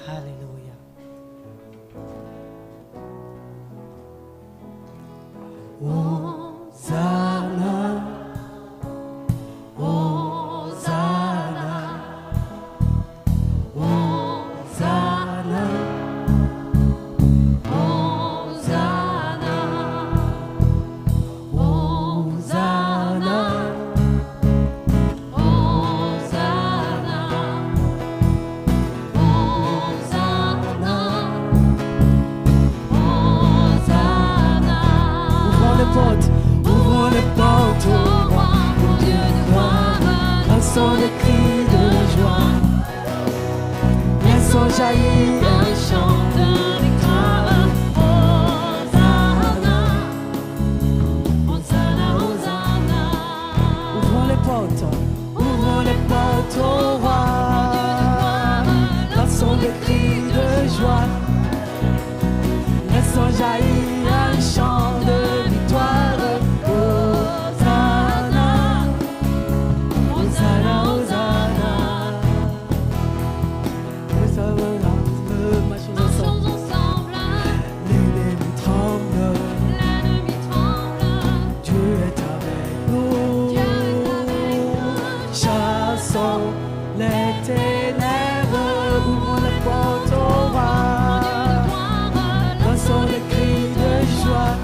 Alléluia. Hosanna, Hosanna, Hosanna, Hosanna, Hosanna, ouvrons les portes au roi, mon Dieu de gloire, lançons des cris de joie, laissons jaillir un chant de victoire. Hosanna, Hosanna, Hosanna. Ouvrons les portes au roi, lançons des cris de joie, laissons jaillir un chant de victoire. Hosanna, Hosanna, Hosanna. Marchons ensemble. L'ennemi tremble. Dieu est avec nous. Chassons les ténèbres. Ouvrons les portes au roi. Lançons les cris de joie.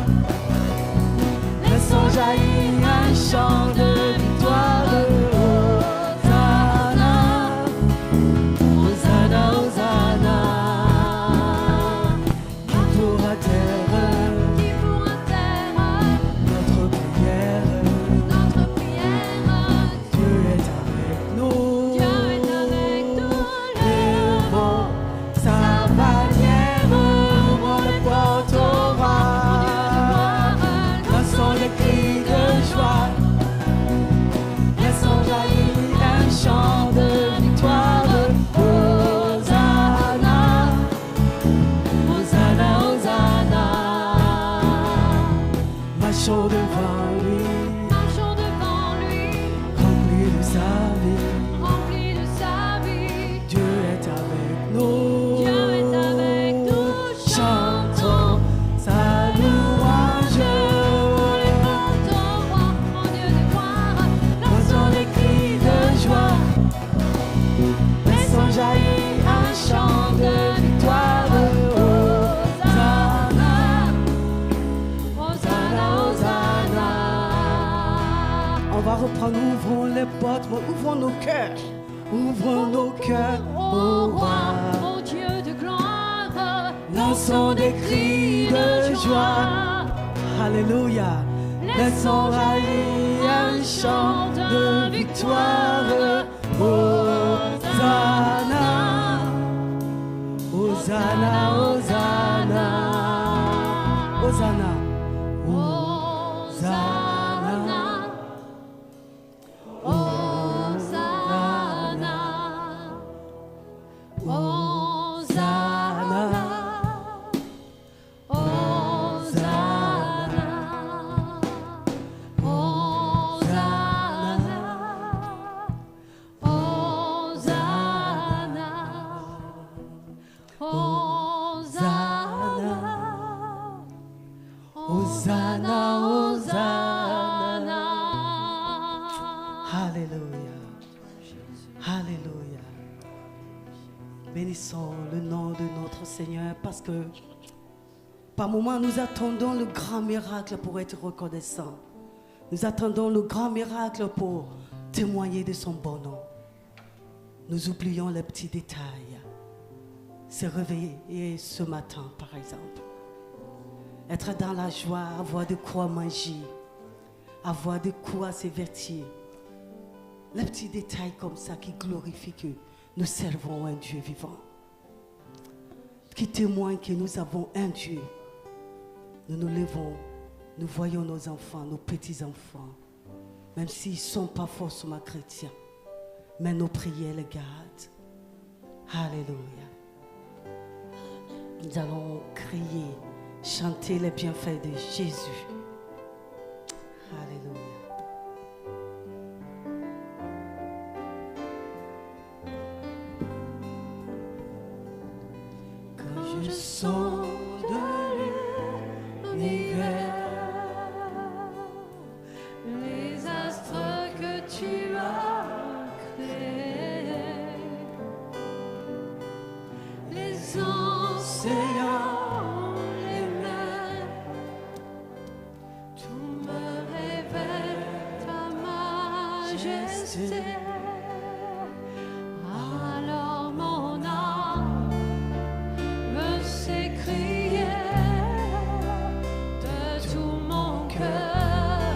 Laissons jaillir un chant de victoire. Hosanna, Hosanna, Hosanna. Qui pourra taire notre prière? Dieu est avec nous. Levons sa bannière. Ouvrons les portes au roi. Laissons les cris de joie, laissons jaillir un chant de victoire. Hosanna, Hosanna, Hosanna. Marchons devant lui, remplis de sa vie. Dieu est avec nous, chantons sa louange. Laissons jaillir un chant de victoire. Hosanna, Hosanna, Hosanna. On va reprendre, ouvrons les portes, ouvrons nos cœurs. Ouvrons nos cœurs au roi, ô Dieu de gloire. lançons des cris de joie. Alléluia. Laissons jaillir un chant de victoire. Hosanna, Hosanna, Hosanna, Hosanna, Hosanna, Hosanna, Hosanna, Hosanna. Alléluia. Alléluia. Bénissons le nom de notre Seigneur parce que par moments nous attendons le grand miracle pour être reconnaissants. Nous attendons le grand miracle pour témoigner de son bon nom. Nous oublions les petits détails. Se réveiller ce matin, par exemple. Être dans la joie, avoir de quoi manger, avoir de quoi se vêtir. Les petits détails comme ça qui glorifient que nous servons un Dieu vivant. Qui témoigne que nous avons un Dieu. Nous nous levons, nous voyons nos enfants, nos petits-enfants, même s'ils ne sont pas forcément chrétiens. Mais nos prières les gardent. Alléluia. Nous allons crier, chanter les bienfaits de Jésus. Alléluia. le son de l'univers. Les astres que tu as créés, les océans, les mers, tout me révèle ta majesté. Alors mon âme veut s'écrier de tout mon cœur.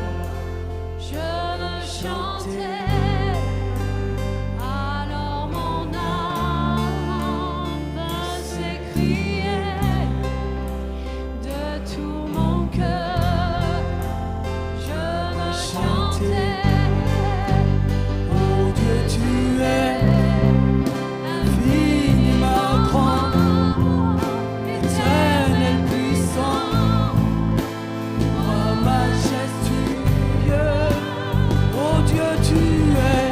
Je veux chanter, alors mon âme veut s'écrier de tout mon cœur. Je veux chanter, Oh Dieu, tu es infiniment grand, éternel, puissant, roi majestueux. Oh Dieu, tu es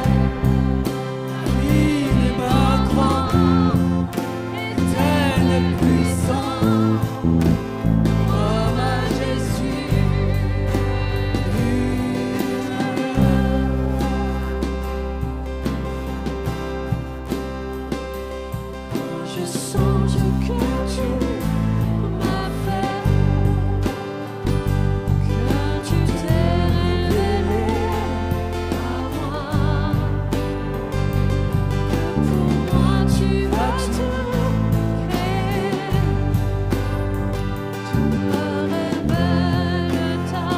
infiniment grand, éternel, puissant, roi majestueux. je sens ce que tu m'as fait, que tu t'es révélé à moi, que pour moi tu as tout créé, tout me révèle ta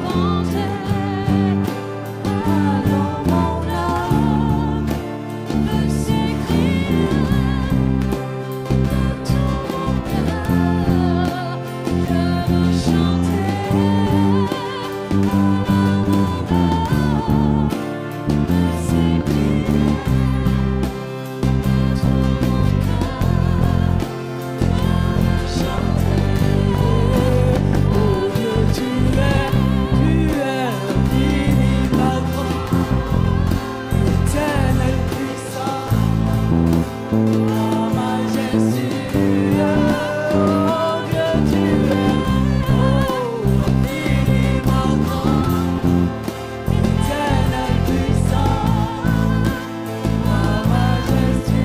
bonté. Alors mon âme veut s'écrier de tout mon cœur. Je veux chanter, alors mon âme veut s'écrier de tout mon cœur. Je veux chanter. Oh Dieu, tu es infiniment grand, éternel, puissant, roi majestueux. Oh Dieu, tu es infiniment grand, éternel, puissant, roi majestueux.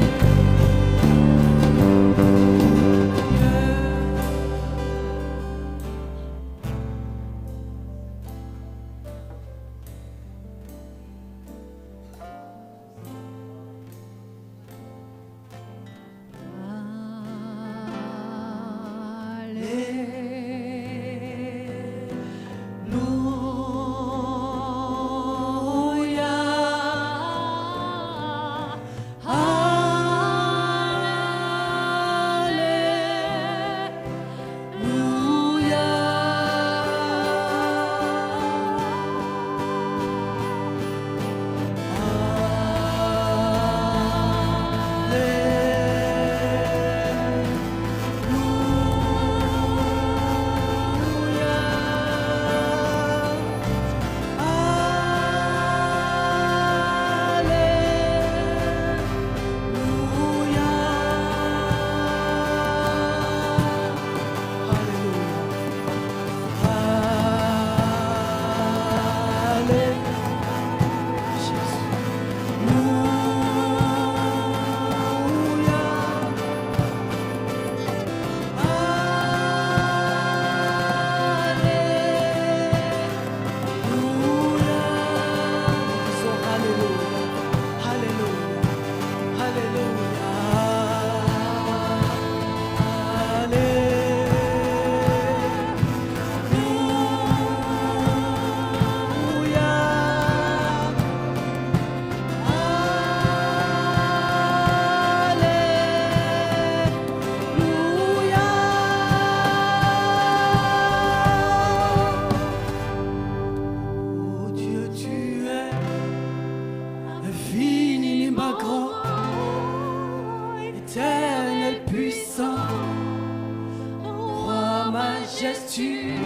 Oh Dieu, tu es infiniment grand, éternel, puissant, roi majestueux.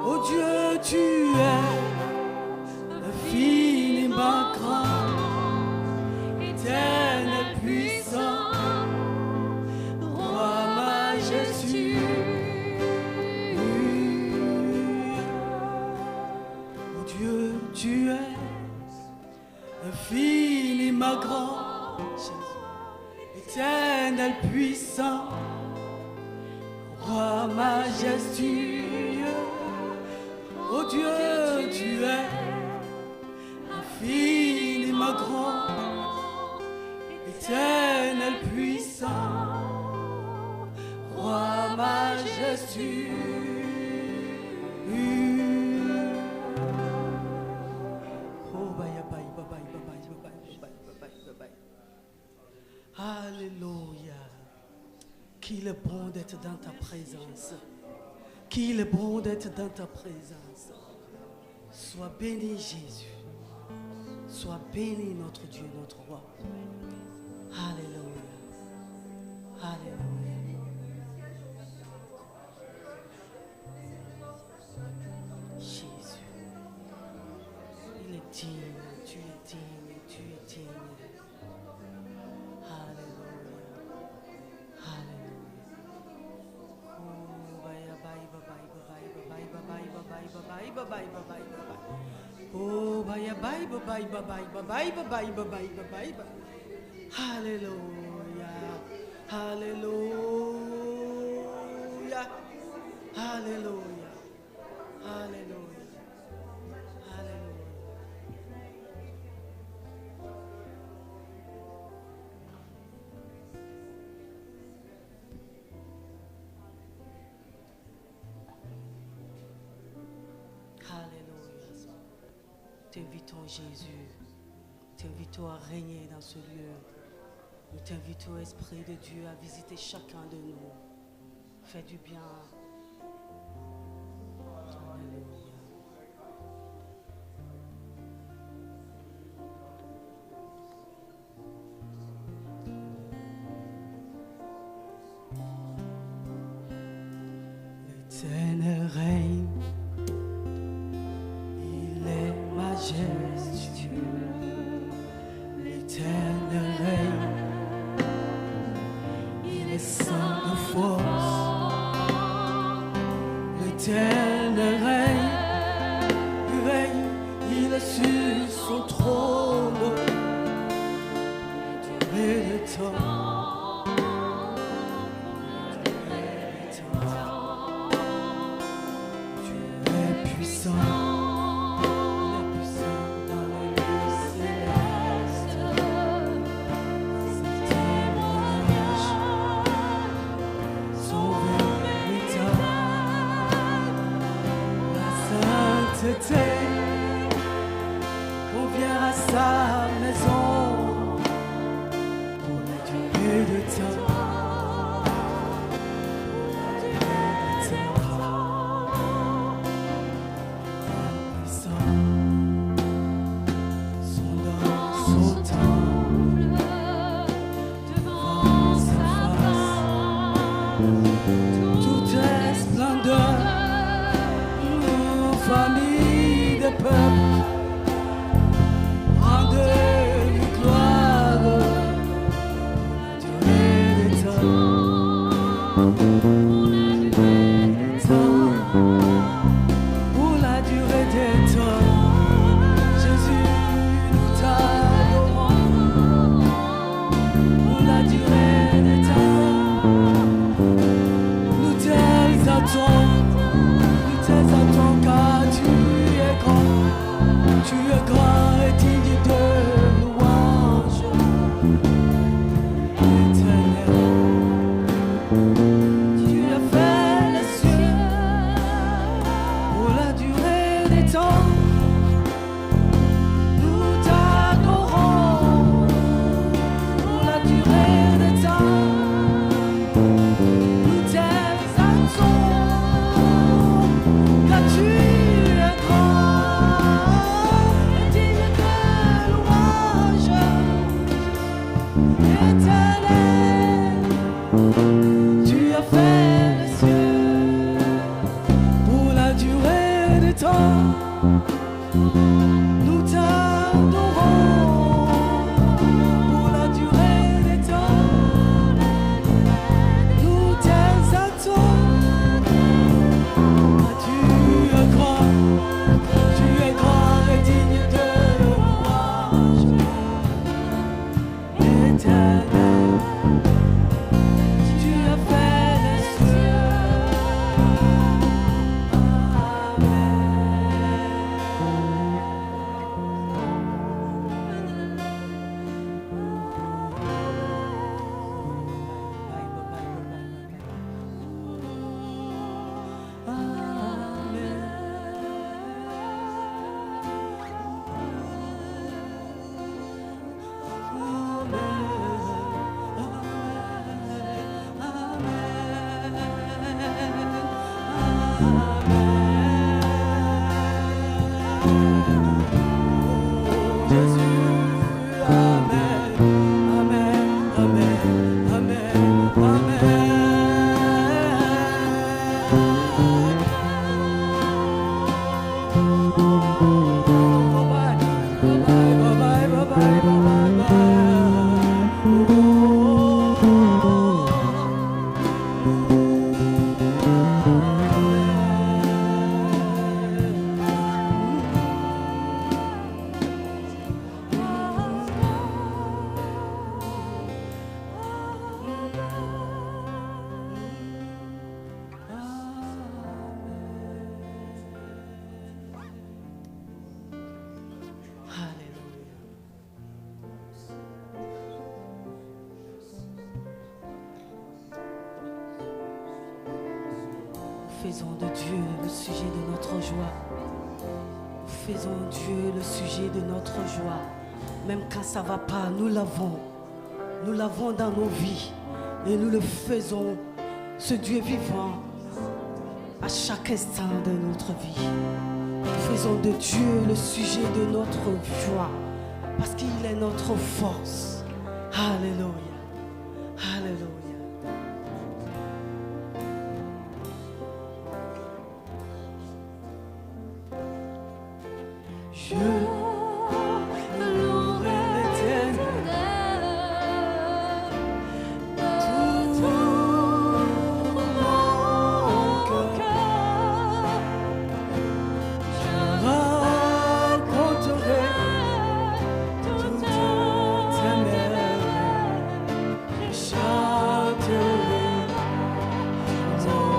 Oh Dieu, tu es infiniment grand, éternel, puissant, Éternel puissant, roi majestueux, oh Dieu, tu es infiniment grand. Éternel puissant, roi majestueux. Oh, bye, bye, bye, bye, bye, bye, bye, bye, bye, bye, bye. Alléluia. Qu'il est bon d'être dans ta présence. Qu'il est bon d'être dans ta présence. Sois béni, Jésus. Sois béni, notre Dieu, notre roi. Alléluia. Alléluia. Jésus. Il est digne, tu es digne, tu es digne. Alléluia. Alléluia. Oh, bye, bye, bye, bye, bye, bye, bye, bye, bye, bye, bye, bye, bye, bye, bye. Oh, bye, bye, bye, bye, bye, bye, bye, bye, bye, bye, bye. Alléluia. Alléluia. Alléluia. Alléluia. Alléluia. Alléluia. T'invitons Jésus. T'invitons à régner dans ce lieu. Nous t'invitons, Esprit de Dieu, à visiter chacun de nous. Fais du bien. Alléluia. L'éternel règne, il est majestueux. L'éternel règne, il est sans de force. L'éternel règne, il est sur son trône. Durée de temps. On vient à sa maison pour la durée de temps. Son nom, son temple, devant sa face, toute splendeur, famille de peuple, rendez-lui gloire, durée des temps, pour la durée des temps, Jésus, nous t'adorons, pour la durée des temps, nous t'exaltons. Car tu es grand et digne de louange. Éternel, tu as fait les cieux pour la durée des temps. Nous t'adorons pour la durée des temps. l'Éternel. Tu as fait les cieux. Faisons de Dieu le sujet de notre joie. Faisons Dieu le sujet de notre joie. Même quand ça ne va pas, nous l'avons. Nous l'avons dans nos vies. Et nous le faisons, ce Dieu vivant, à chaque instant de notre vie. Faisons de Dieu le sujet de notre joie. Parce qu'il est notre force. Alléluia. Alléluia. Je louerai l'Éternel de tout mon cœur. Je raconterai toutes tes merveilles. Je chanterai ton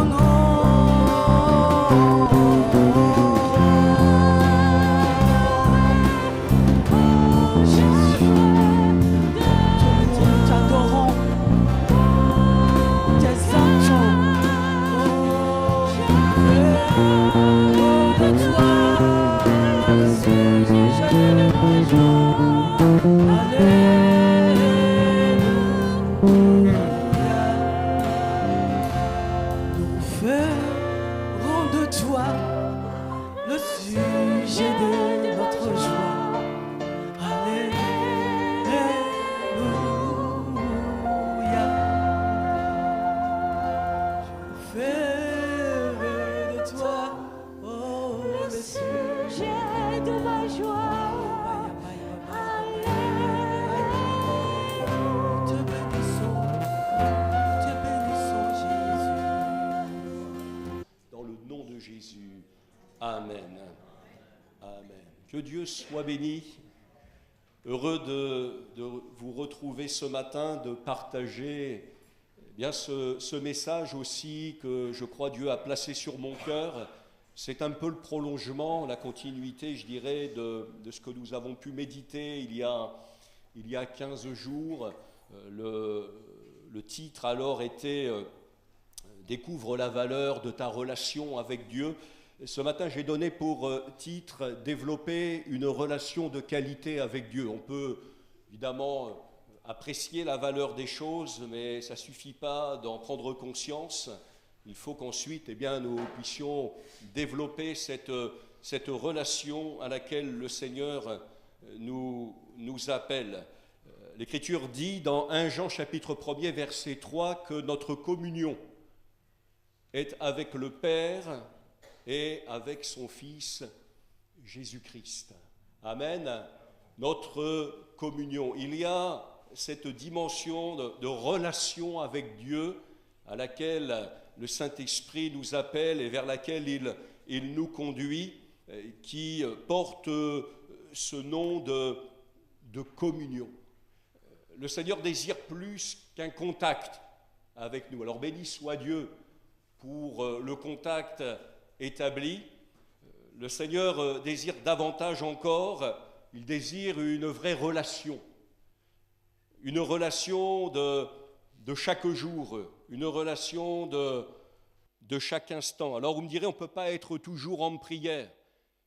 nom. Nous ferons de toi le sujet de joie. Te bénissons Jésus. Dans le nom de Jésus. Amen. Amen. Que Dieu soit béni. Heureux de vous retrouver ce matin, de partager bien ce message aussi que je crois Dieu a placé sur mon cœur. C'est un peu le prolongement, la continuité, je dirais, de ce que nous avons pu méditer il y a 15 jours. Le titre alors était « Découvre la valeur de ta relation avec Dieu ». Ce matin, j'ai donné pour titre « Développer une relation de qualité avec Dieu ». On peut évidemment apprécier la valeur des choses, mais ça ne suffit pas d'en prendre conscience. Il faut qu'ensuite nous puissions développer cette relation à laquelle le Seigneur nous appelle. L'Écriture dit dans 1 Jean chapitre 1er verset 3 que notre communion est avec le Père et avec son Fils Jésus-Christ. Amen. Notre communion. Il y a cette dimension de relation avec Dieu à laquelle le Saint-Esprit nous appelle et vers laquelle il nous conduit, qui porte ce nom de communion. Le Seigneur désire plus qu'un contact avec nous. Alors béni soit Dieu pour le contact établi. Le Seigneur désire davantage encore, il désire une vraie relation. Une relation de chaque jour, une relation de chaque instant. Alors vous me direz, on ne peut pas être toujours en prière.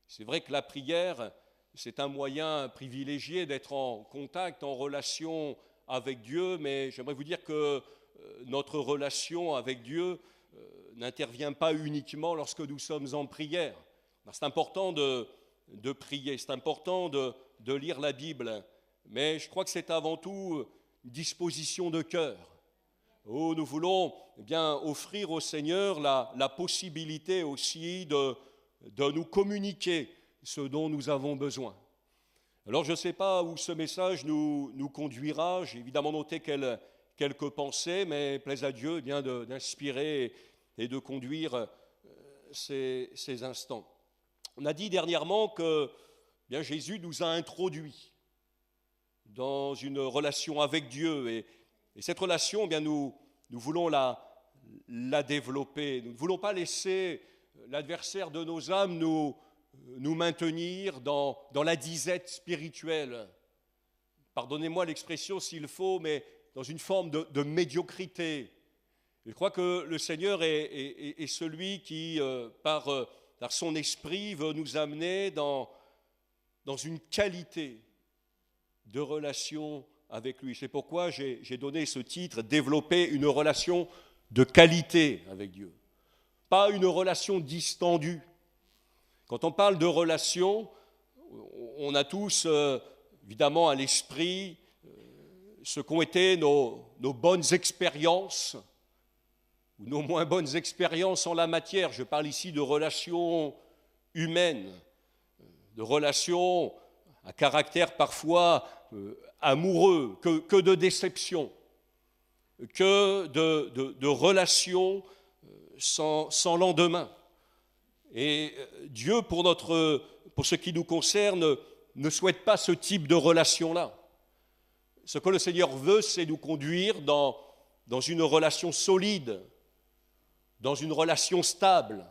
C'est vrai que la prière, c'est un moyen privilégié d'être en contact, en relation avec Dieu, mais j'aimerais vous dire que notre relation avec Dieu n'intervient pas uniquement lorsque nous sommes en prière. C'est important de prier, c'est important de lire la Bible, mais je crois que c'est avant tout une disposition de cœur. Oh, nous voulons offrir au Seigneur la possibilité aussi de nous communiquer ce dont nous avons besoin. Alors je ne sais pas où ce message nous conduira, j'ai évidemment noté quelques pensées, mais plaise à Dieu d'inspirer et de conduire ces instants. On a dit dernièrement que Jésus nous a introduits dans une relation avec Dieu et cette relation, nous voulons la développer. Nous ne voulons pas laisser l'adversaire de nos âmes nous maintenir dans la disette spirituelle. Pardonnez-moi l'expression s'il faut, mais dans une forme de médiocrité. Je crois que le Seigneur est celui qui, par son esprit, veut nous amener dans une qualité de relation avec lui. C'est pourquoi j'ai donné ce titre, « Développer une relation de qualité avec Dieu ». Pas une relation distendue. Quand on parle de relation, on a tous évidemment à l'esprit ce qu'ont été nos bonnes expériences ou nos moins bonnes expériences en la matière. Je parle ici de relations humaines, de relations à caractère parfois amoureux, que de déception, que de relations sans lendemain. Et Dieu, pour ce qui nous concerne, ne souhaite pas ce type de relation-là. Ce que le Seigneur veut, c'est nous conduire dans une relation solide, dans une relation stable,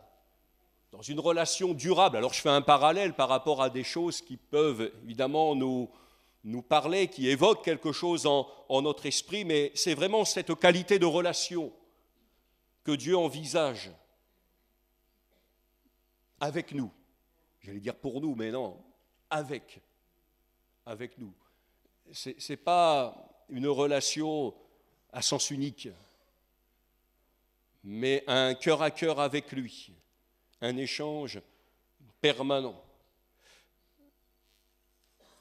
dans une relation durable. Alors je fais un parallèle par rapport à des choses qui peuvent évidemment nous parler, qui évoquent quelque chose en notre esprit, mais c'est vraiment cette qualité de relation que Dieu envisage avec nous. J'allais dire pour nous, mais non, avec nous. Ce n'est pas une relation à sens unique, mais un cœur à cœur avec lui, un échange permanent.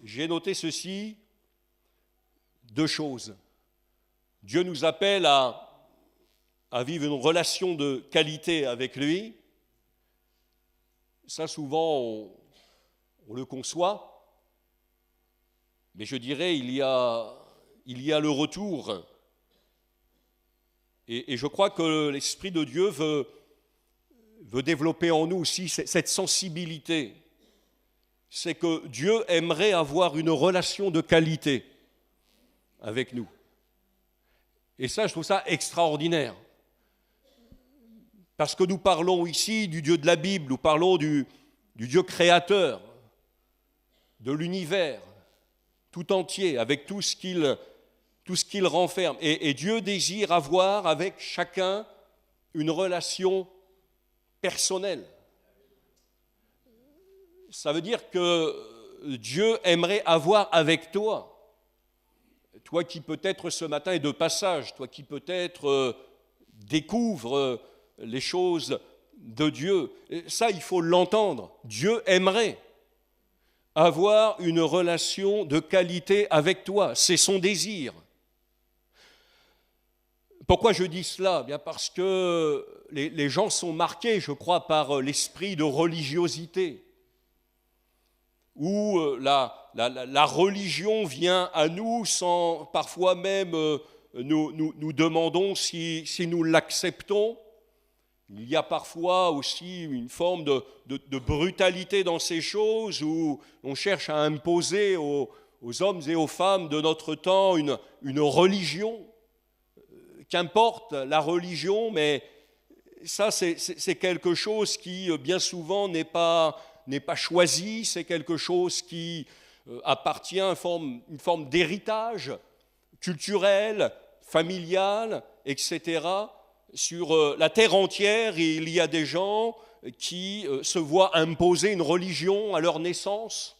J'ai noté ceci, deux choses. Dieu nous appelle à vivre une relation de qualité avec lui. Ça, souvent, on le conçoit, mais je dirais il y a le retour. Et je crois que l'Esprit de Dieu veut développer en nous aussi cette sensibilité. C'est que Dieu aimerait avoir une relation de qualité avec nous. Et ça, je trouve ça extraordinaire. Parce que nous parlons ici du Dieu de la Bible, nous parlons du Dieu créateur, de l'univers tout entier, avec tout ce qu'il renferme. Et Dieu désire avoir avec chacun une relation personnelle. Ça veut dire que Dieu aimerait avoir avec toi qui peut-être ce matin est de passage, toi qui peut-être découvre les choses de Dieu. Ça, il faut l'entendre. Dieu aimerait avoir une relation de qualité avec toi. C'est son désir. Pourquoi je dis cela ? Bien parce que les gens sont marqués, je crois, par l'esprit de religiosité, où la religion vient à nous sans parfois même nous demandons si nous l'acceptons. Il y a parfois aussi une forme de brutalité dans ces choses où on cherche à imposer aux hommes et aux femmes de notre temps une religion. Qu'importe la religion, mais ça c'est quelque chose qui bien souvent n'est pas choisi, c'est quelque chose qui appartient à une forme d'héritage culturel, familial, etc. Sur la terre entière, il y a des gens qui se voient imposer une religion à leur naissance.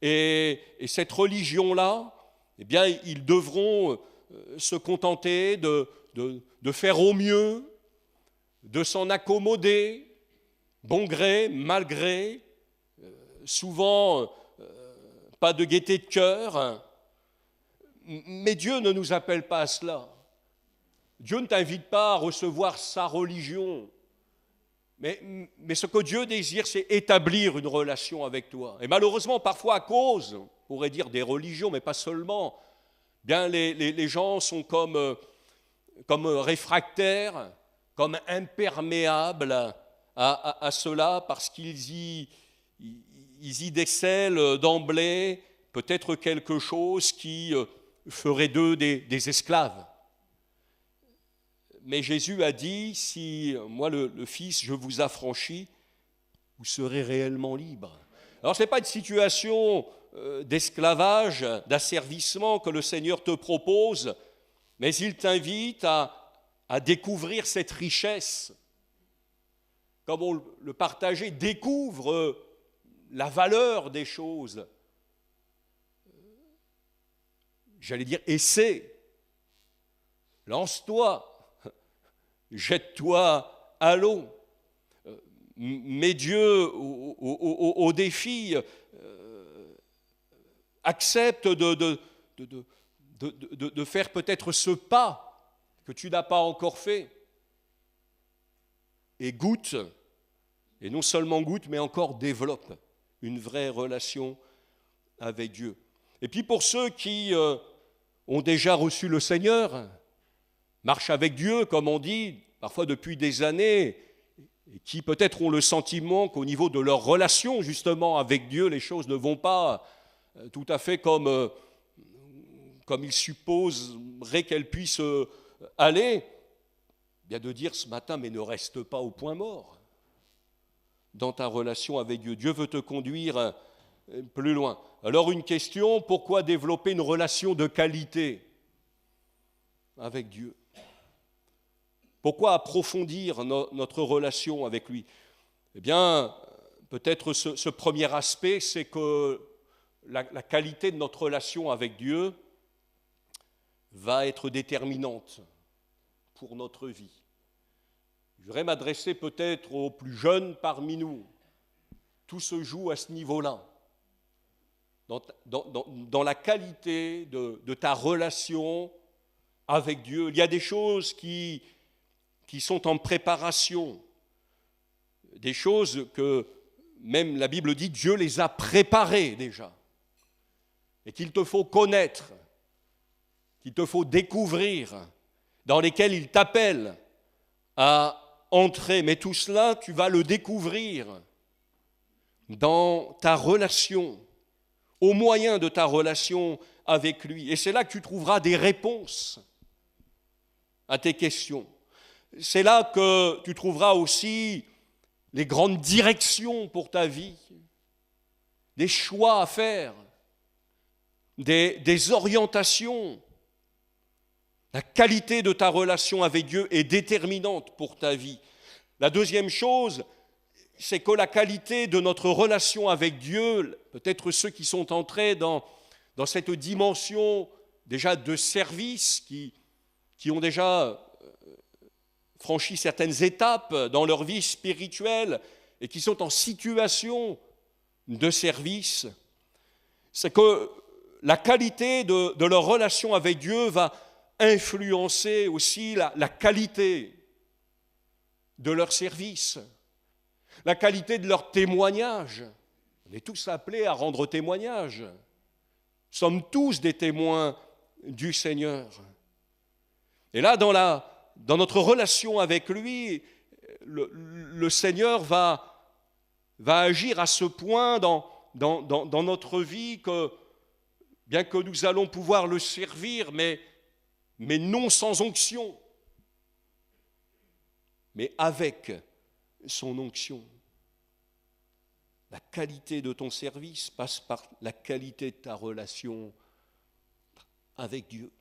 Et cette religion-là, eh bien, ils devront se contenter de faire au mieux, de s'en accommoder, bon gré, mal gré, souvent pas de gaieté de cœur. Mais Dieu ne nous appelle pas à cela. Dieu ne t'invite pas à recevoir sa religion. Mais ce que Dieu désire, c'est établir une relation avec toi. Et malheureusement, parfois à cause, on pourrait dire des religions, mais pas seulement, bien les gens sont comme réfractaires, comme imperméables à cela, parce qu'ils y décèlent d'emblée peut-être quelque chose qui ferait d'eux des esclaves. Mais Jésus a dit, si moi le Fils, je vous affranchis, vous serez réellement libres. Alors ce n'est pas une situation d'esclavage, d'asservissement que le Seigneur te propose, mais il t'invite à découvrir cette richesse. Comme on le partageait, découvre la valeur des choses. J'allais dire, essaie, lance-toi. Jette-toi à l'eau, mets Dieu au défi, accepte de faire peut-être ce pas que tu n'as pas encore fait, et goûte, et non seulement goûte, mais encore développe une vraie relation avec Dieu. Et puis pour ceux qui ont déjà reçu le Seigneur, marchent avec Dieu, comme on dit, parfois depuis des années, et qui peut-être ont le sentiment qu'au niveau de leur relation justement avec Dieu, les choses ne vont pas tout à fait comme ils supposeraient qu'elles puissent aller, bien de dire ce matin, mais ne reste pas au point mort dans ta relation avec Dieu. Dieu veut te conduire plus loin. Alors une question, pourquoi développer une relation de qualité avec Dieu ? Pourquoi approfondir notre relation avec lui ? Eh bien, peut-être ce premier aspect, c'est que la qualité de notre relation avec Dieu va être déterminante pour notre vie. Je voudrais m'adresser peut-être aux plus jeunes parmi nous. Tout se joue à ce niveau-là, dans la qualité de ta relation avec Dieu. Il y a des choses qui sont en préparation, des choses que même la Bible dit, Dieu les a préparés déjà. Et qu'il te faut connaître, qu'il te faut découvrir, dans lesquels il t'appelle à entrer. Mais tout cela, tu vas le découvrir dans ta relation, au moyen de ta relation avec lui. Et c'est là que tu trouveras des réponses à tes questions. C'est là que tu trouveras aussi les grandes directions pour ta vie, des choix à faire, des orientations. La qualité de ta relation avec Dieu est déterminante pour ta vie. La deuxième chose, c'est que la qualité de notre relation avec Dieu, peut-être ceux qui sont entrés dans cette dimension déjà de service, qui ont déjà franchi certaines étapes dans leur vie spirituelle et qui sont en situation de service, c'est que la qualité de leur relation avec Dieu va influencer aussi la qualité de leur service, la qualité de leur témoignage. On est tous appelés à rendre témoignage. Nous sommes tous des témoins du Seigneur. Et là, dans notre relation avec lui, le Seigneur va agir à ce point dans notre vie que, bien que nous allons pouvoir le servir, mais non sans onction, mais avec son onction. La qualité de ton service passe par la qualité de ta relation avec Dieu.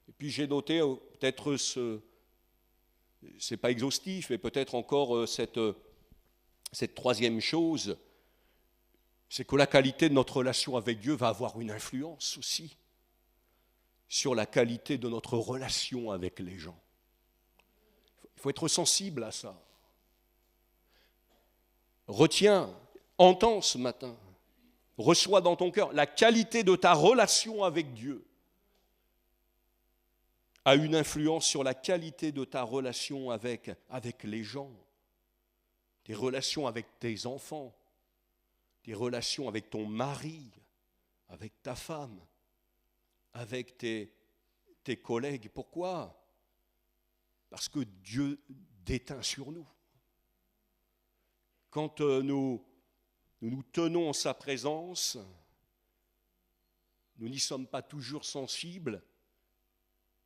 Et puis j'ai noté peut-être c'est pas exhaustif, mais peut-être encore cette troisième chose, c'est que la qualité de notre relation avec Dieu va avoir une influence aussi sur la qualité de notre relation avec les gens. Il faut être sensible à ça. Retiens, entends ce matin, reçois dans ton cœur la qualité de ta relation avec Dieu a une influence sur la qualité de ta relation avec les gens, tes relations avec tes enfants, tes relations avec ton mari, avec ta femme, avec tes collègues. Pourquoi ? Parce que Dieu déteint sur nous. Quand nous tenons en sa présence, nous n'y sommes pas toujours sensibles,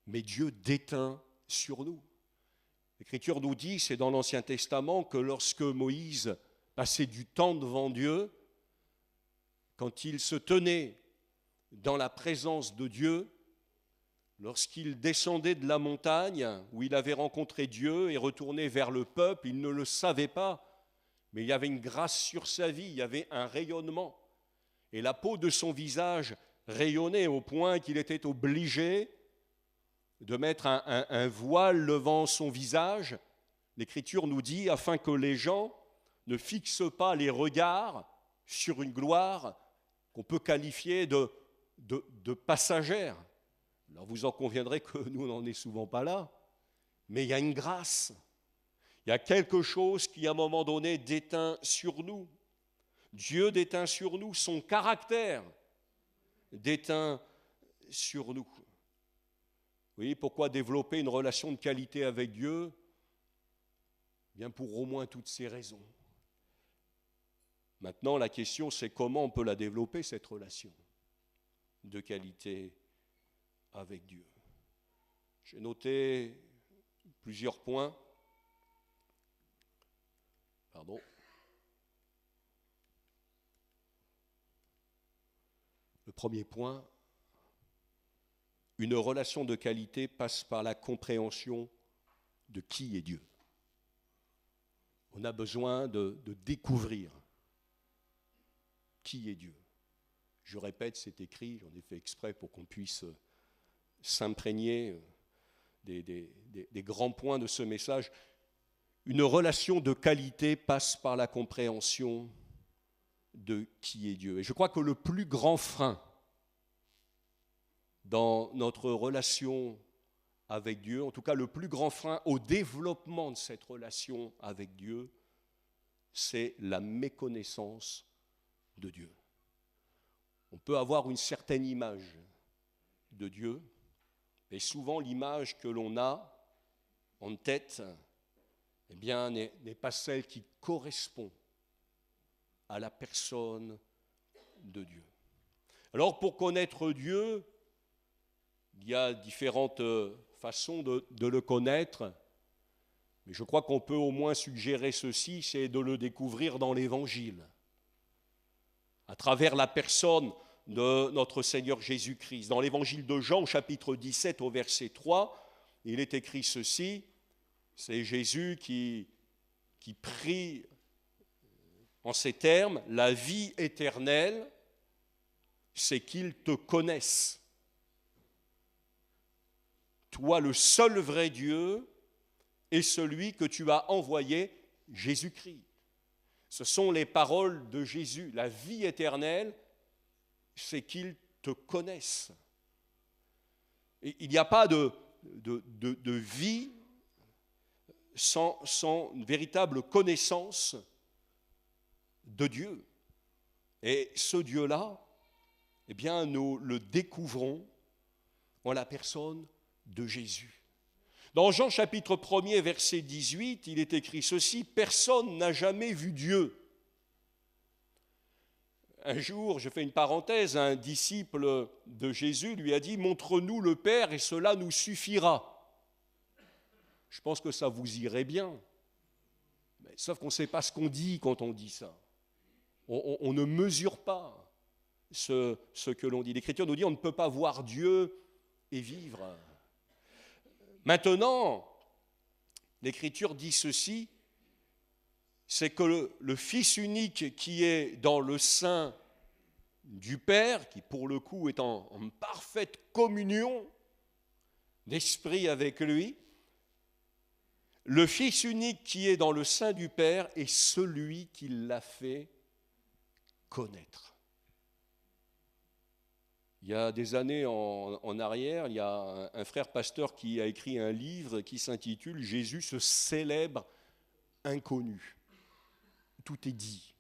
mais Dieu déteint sur nous. L'Écriture nous dit, c'est dans l'Ancien Testament, que lorsque Moïse passait du temps devant Dieu, quand il se tenait dans la présence de Dieu, lorsqu'il descendait de la montagne où il avait rencontré Dieu et retournait vers le peuple, il ne le savait pas, mais il y avait une grâce sur sa vie, il y avait un rayonnement. Et la peau de son visage rayonnait au point qu'il était obligé de mettre un voile devant son visage. L'Écriture nous dit, afin que les gens ne fixent pas les regards sur une gloire qu'on peut qualifier de passagère. Alors vous en conviendrez que nous, on n'en est souvent pas là, mais il y a une grâce. Il y a quelque chose qui, à un moment donné, déteint sur nous. Dieu déteint sur nous, son caractère déteint sur nous. Vous voyez pourquoi développer une relation de qualité avec Dieu ? Bien pour au moins toutes ces raisons. Maintenant, la question, c'est comment on peut la développer, cette relation de qualité avec Dieu. J'ai noté plusieurs points. Le premier point, une relation de qualité passe par la compréhension de qui est Dieu. On a besoin de découvrir qui est Dieu. Je répète, c'est écrit, j'en ai fait exprès pour qu'on puisse s'imprégner des grands points de ce message. Une relation de qualité passe par la compréhension de qui est Dieu. Et je crois que le plus grand frein dans notre relation avec Dieu, en tout cas le plus grand frein au développement de cette relation avec Dieu, c'est la méconnaissance de Dieu. On peut avoir une certaine image de Dieu, mais souvent l'image que l'on a en tête, eh bien, n'est pas celle qui correspond à la personne de Dieu. Alors, pour connaître Dieu, il y a différentes façons de le connaître, mais je crois qu'on peut au moins suggérer ceci, c'est de le découvrir dans l'Évangile, à travers la personne de notre Seigneur Jésus-Christ. Dans l'Évangile de Jean, chapitre 17, au verset 3, il est écrit ceci, c'est Jésus qui prie en ces termes, « La vie éternelle, c'est qu'ils te connaissent. Toi, le seul vrai Dieu, et celui que tu as envoyé, Jésus-Christ. » Ce sont les paroles de Jésus. La vie éternelle, c'est qu'ils te connaissent. Et il n'y a pas de vie sans une véritable connaissance de Dieu. Et ce Dieu-là, eh bien, nous le découvrons en la personne de Jésus. Dans Jean chapitre 1er, verset 18, il est écrit ceci, « Personne n'a jamais vu Dieu. » Un jour, je fais une parenthèse, un disciple de Jésus lui a dit « Montre-nous le Père et cela nous suffira. » Je pense que ça vous irait bien. Mais, sauf qu'on ne sait pas ce qu'on dit quand on dit ça. On ne mesure pas ce que l'on dit. L'Écriture nous dit on ne peut pas voir Dieu et vivre. Maintenant, l'Écriture dit ceci, c'est que le Fils unique qui est dans le sein du Père, qui pour le coup est en parfaite communion d'esprit avec lui, le Fils unique qui est dans le sein du Père est celui qui l'a fait connaître. Il y a des années en arrière, il y a un frère pasteur qui a écrit un livre qui s'intitule « Jésus, ce célèbre inconnu ». Tout est dit.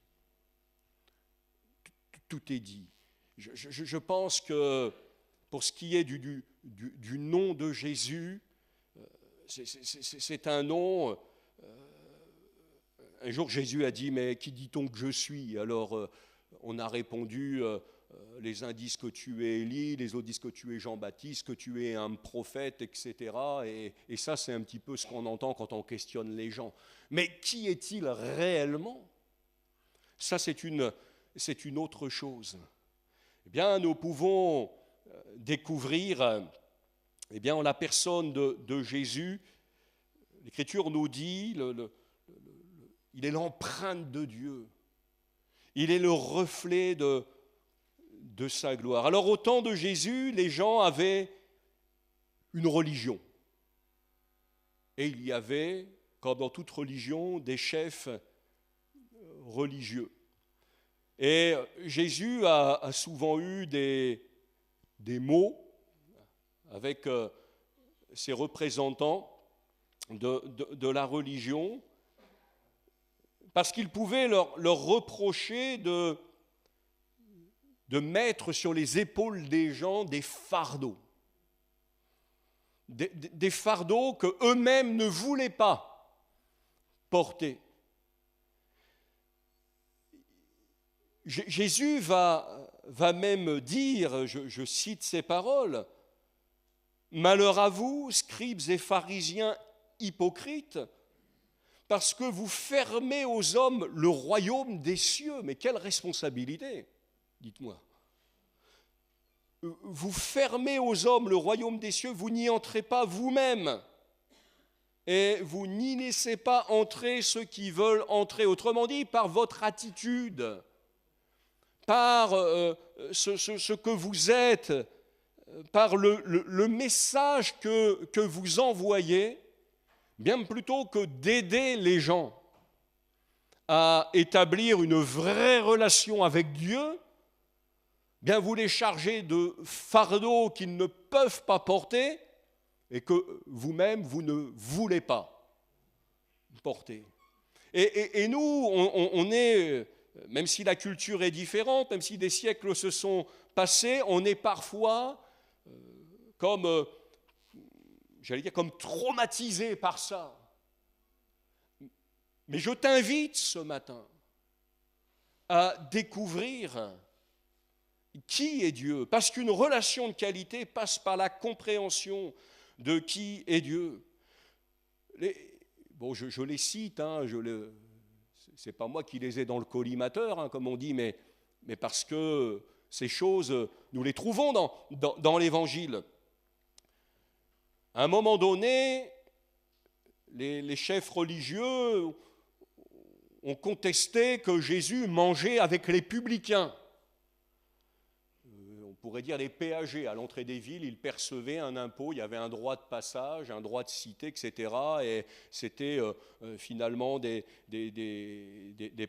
Tout est dit. Je pense que pour ce qui est du nom de Jésus, c'est un nom. Un jour, Jésus a dit, mais qui dit-on que je suis ? Alors, on a répondu, les uns disent que tu es Élie, les autres disent que tu es Jean-Baptiste, que tu es un prophète, etc. Et ça, c'est un petit peu ce qu'on entend quand on questionne les gens. Mais qui est-il réellement ? Ça, c'est une autre chose. Eh bien, nous pouvons découvrir en la personne de Jésus, l'Écriture nous dit, il est l'empreinte de Dieu. Il est le reflet de sa gloire. Alors, au temps de Jésus, les gens avaient une religion. Et il y avait, comme dans toute religion, des chefs religieux. Et Jésus a souvent eu des mots avec ses représentants de la religion, parce qu'il pouvait leur reprocher de mettre sur les épaules des gens des fardeaux. Des fardeaux qu'eux-mêmes ne voulaient pas porter. Jésus va même dire, je cite ces paroles, « Malheur à vous, scribes et pharisiens hypocrites, parce que vous fermez aux hommes le royaume des cieux. » Mais quelle responsabilité, dites-moi. Vous fermez aux hommes le royaume des cieux, vous n'y entrez pas vous-même. Et vous n'y laissez pas entrer ceux qui veulent entrer. Autrement dit, par votre attitude, par ce que vous êtes, par le message que vous envoyez, bien plutôt que d'aider les gens à établir une vraie relation avec Dieu, bien vous les chargez de fardeaux qu'ils ne peuvent pas porter et que vous-même, vous ne voulez pas porter. Et nous, on est, même si la culture est différente, même si des siècles se sont passés, on est parfois comme, j'allais dire, comme traumatisé par ça. Mais je t'invite ce matin à découvrir qui est Dieu, parce qu'une relation de qualité passe par la compréhension de qui est Dieu. Je les cite, c'est pas moi qui les ai dans le collimateur, comme on dit, mais parce que ces choses, nous les trouvons dans l'Évangile. À un moment donné, les chefs religieux ont contesté que Jésus mangeait avec les publicains. On pourrait dire les péagers. À l'entrée des villes, ils percevaient un impôt, il y avait un droit de passage, un droit de cité, etc. Et c'était finalement des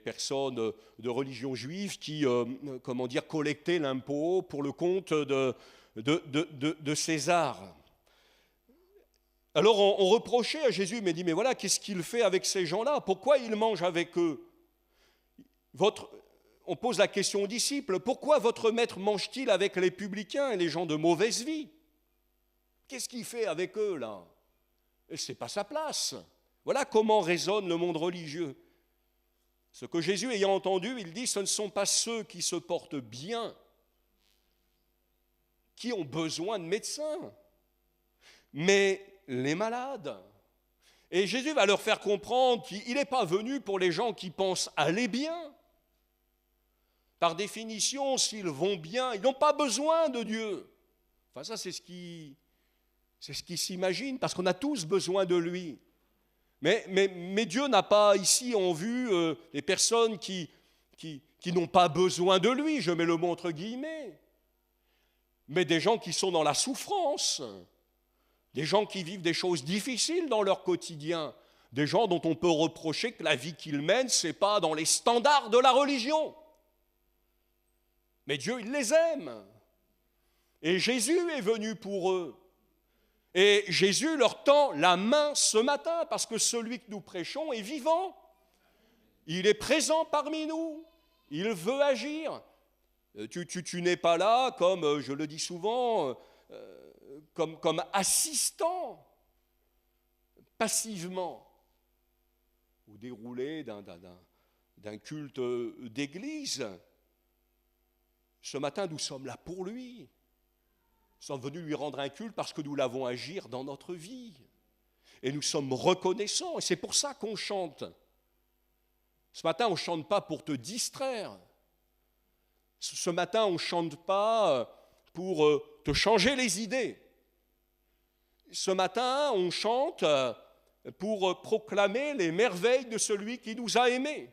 personnes de religion juive qui, collectaient l'impôt pour le compte de César. Alors on reprochait à Jésus, mais dit, mais voilà, qu'est-ce qu'il fait avec ces gens-là? Pourquoi il mange avec eux? On pose la question aux disciples, pourquoi votre maître mange-t-il avec les publicains et les gens de mauvaise vie? Qu'est-ce qu'il fait avec eux, là? Ce n'est pas sa place. Voilà comment raisonne le monde religieux. Ce que Jésus ayant entendu, il dit, ce ne sont pas ceux qui se portent bien, qui ont besoin de médecins, mais les malades. Et Jésus va leur faire comprendre qu'il n'est pas venu pour les gens qui pensent aller bien. Par définition, s'ils vont bien, ils n'ont pas besoin de Dieu. Enfin, ça, c'est ce qui s'imagine, parce qu'on a tous besoin de lui. Mais Dieu n'a pas ici en vue les personnes qui n'ont pas besoin de lui, je mets le mot entre guillemets, mais des gens qui sont dans la souffrance, des gens qui vivent des choses difficiles dans leur quotidien, des gens dont on peut reprocher que la vie qu'ils mènent, ce n'est pas dans les standards de la religion. Mais Dieu, il les aime. Et Jésus est venu pour eux. Et Jésus leur tend la main ce matin, parce que celui que nous prêchons est vivant. Il est présent parmi nous. Il veut agir. Tu n'es pas là, comme je le dis souvent, comme assistant, passivement, au déroulé d'un culte d'église. Ce matin, nous sommes là pour lui. Nous sommes venus lui rendre un culte parce que nous l'avons agir dans notre vie. Et nous sommes reconnaissants, et c'est pour ça qu'on chante. Ce matin, on ne chante pas pour te distraire. Ce matin, on ne chante pas pour te changer les idées. Ce matin, on chante pour proclamer les merveilles de celui qui nous a aimés,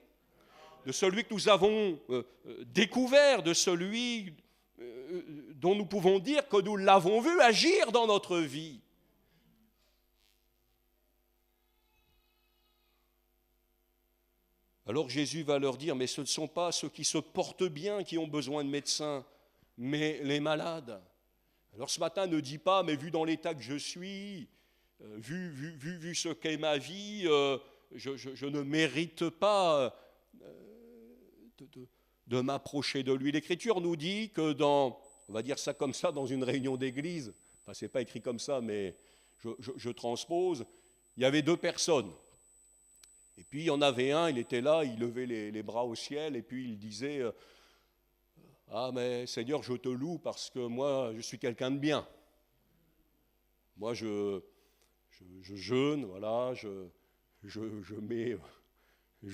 de celui que nous avons découvert, de celui dont nous pouvons dire que nous l'avons vu agir dans notre vie. Alors Jésus va leur dire, mais ce ne sont pas ceux qui se portent bien qui ont besoin de médecins, mais les malades. Alors ce matin, ne dis pas, mais vu dans l'état que je suis, vu ce qu'est ma vie, je ne mérite pas de m'approcher de lui. L'Écriture nous dit que on va dire ça comme ça, dans une réunion d'église, enfin c'est pas écrit comme ça, mais je transpose, il y avait deux personnes. Et puis il y en avait un, il était là, il levait les bras au ciel, et puis il disait « Ah mais Seigneur, je te loue parce que moi, je suis quelqu'un de bien. Moi, je jeûne, voilà, je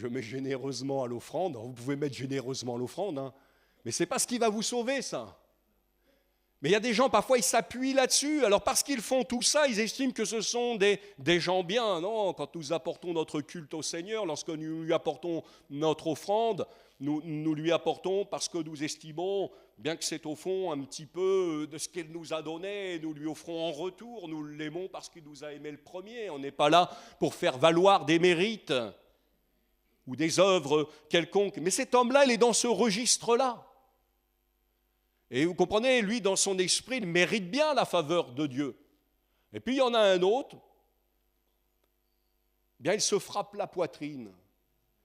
mets généreusement à l'offrande. » Vous pouvez mettre généreusement à l'offrande, hein, mais ce n'est pas ce qui va vous sauver, ça. Mais il y a des gens, parfois, ils s'appuient là-dessus. Alors, parce qu'ils font tout ça, ils estiment que ce sont des gens bien. Non, quand nous apportons notre culte au Seigneur, lorsque nous lui apportons notre offrande, nous lui apportons parce que nous estimons, bien que c'est au fond un petit peu de ce qu'il nous a donné, nous lui offrons en retour, nous l'aimons parce qu'il nous a aimé le premier. On n'est pas là pour faire valoir des mérites ou des œuvres quelconques. Mais cet homme-là, il est dans ce registre-là. Et vous comprenez, lui, dans son esprit, il mérite bien la faveur de Dieu. Et puis, il y en a un autre, bien, il se frappe la poitrine.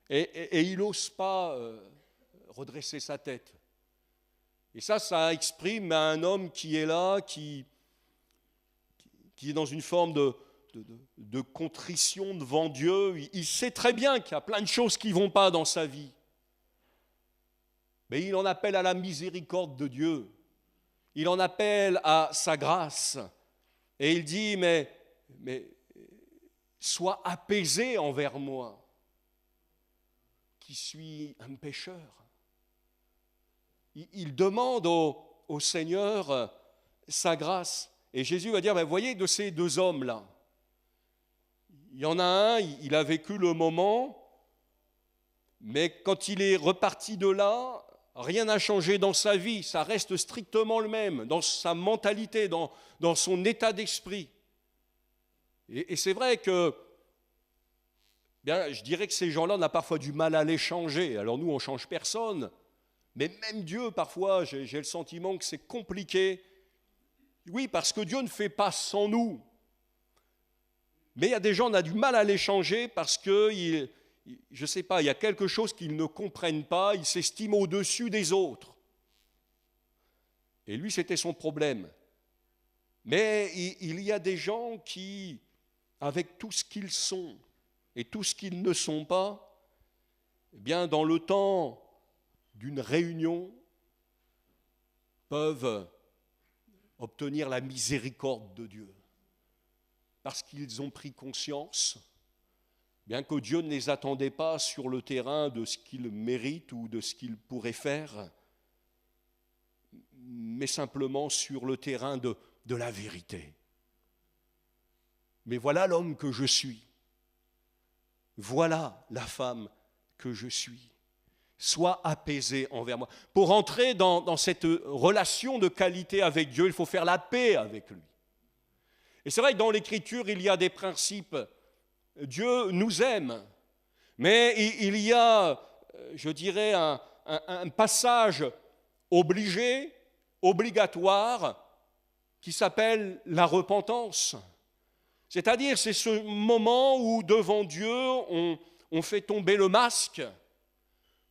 Et il n'ose pas redresser sa tête. Et ça exprime un homme qui est là, qui est dans une forme de contrition devant Dieu. Il sait très bien qu'il y a plein de choses qui ne vont pas dans sa vie. Mais il en appelle à la miséricorde de Dieu. Il en appelle à sa grâce. Et il dit, mais sois apaisé envers moi, qui suis un pécheur. Il demande au Seigneur sa grâce. Et Jésus va dire, vous voyez, de ces deux hommes-là, il y en a un, il a vécu le moment, mais quand il est reparti de là, rien n'a changé dans sa vie, ça reste strictement le même, dans sa mentalité, dans son état d'esprit. Et c'est vrai que, bien, je dirais que ces gens-là, on a parfois du mal à les changer. Alors nous, on ne change personne, mais même Dieu, parfois, j'ai le sentiment que c'est compliqué. Oui, parce que Dieu ne fait pas sans nous. Mais il y a des gens, on a du mal à les changer parce que, je ne sais pas, il y a quelque chose qu'ils ne comprennent pas, ils s'estiment au-dessus des autres. Et lui, c'était son problème. Mais il y a des gens qui, avec tout ce qu'ils sont et tout ce qu'ils ne sont pas, eh bien, dans le temps d'une réunion, peuvent obtenir la miséricorde de Dieu. Parce qu'ils ont pris conscience, bien que Dieu ne les attendait pas sur le terrain de ce qu'ils méritent ou de ce qu'ils pourraient faire, mais simplement sur le terrain de la vérité. Mais voilà l'homme que je suis. Voilà la femme que je suis. Sois apaisé envers moi. Pour entrer dans cette relation de qualité avec Dieu, il faut faire la paix avec lui. Et c'est vrai que dans l'Écriture, il y a des principes. Dieu nous aime, mais il y a, je dirais, un passage obligé, obligatoire, qui s'appelle la repentance. C'est-à-dire, c'est ce moment où, devant Dieu, on fait tomber le masque.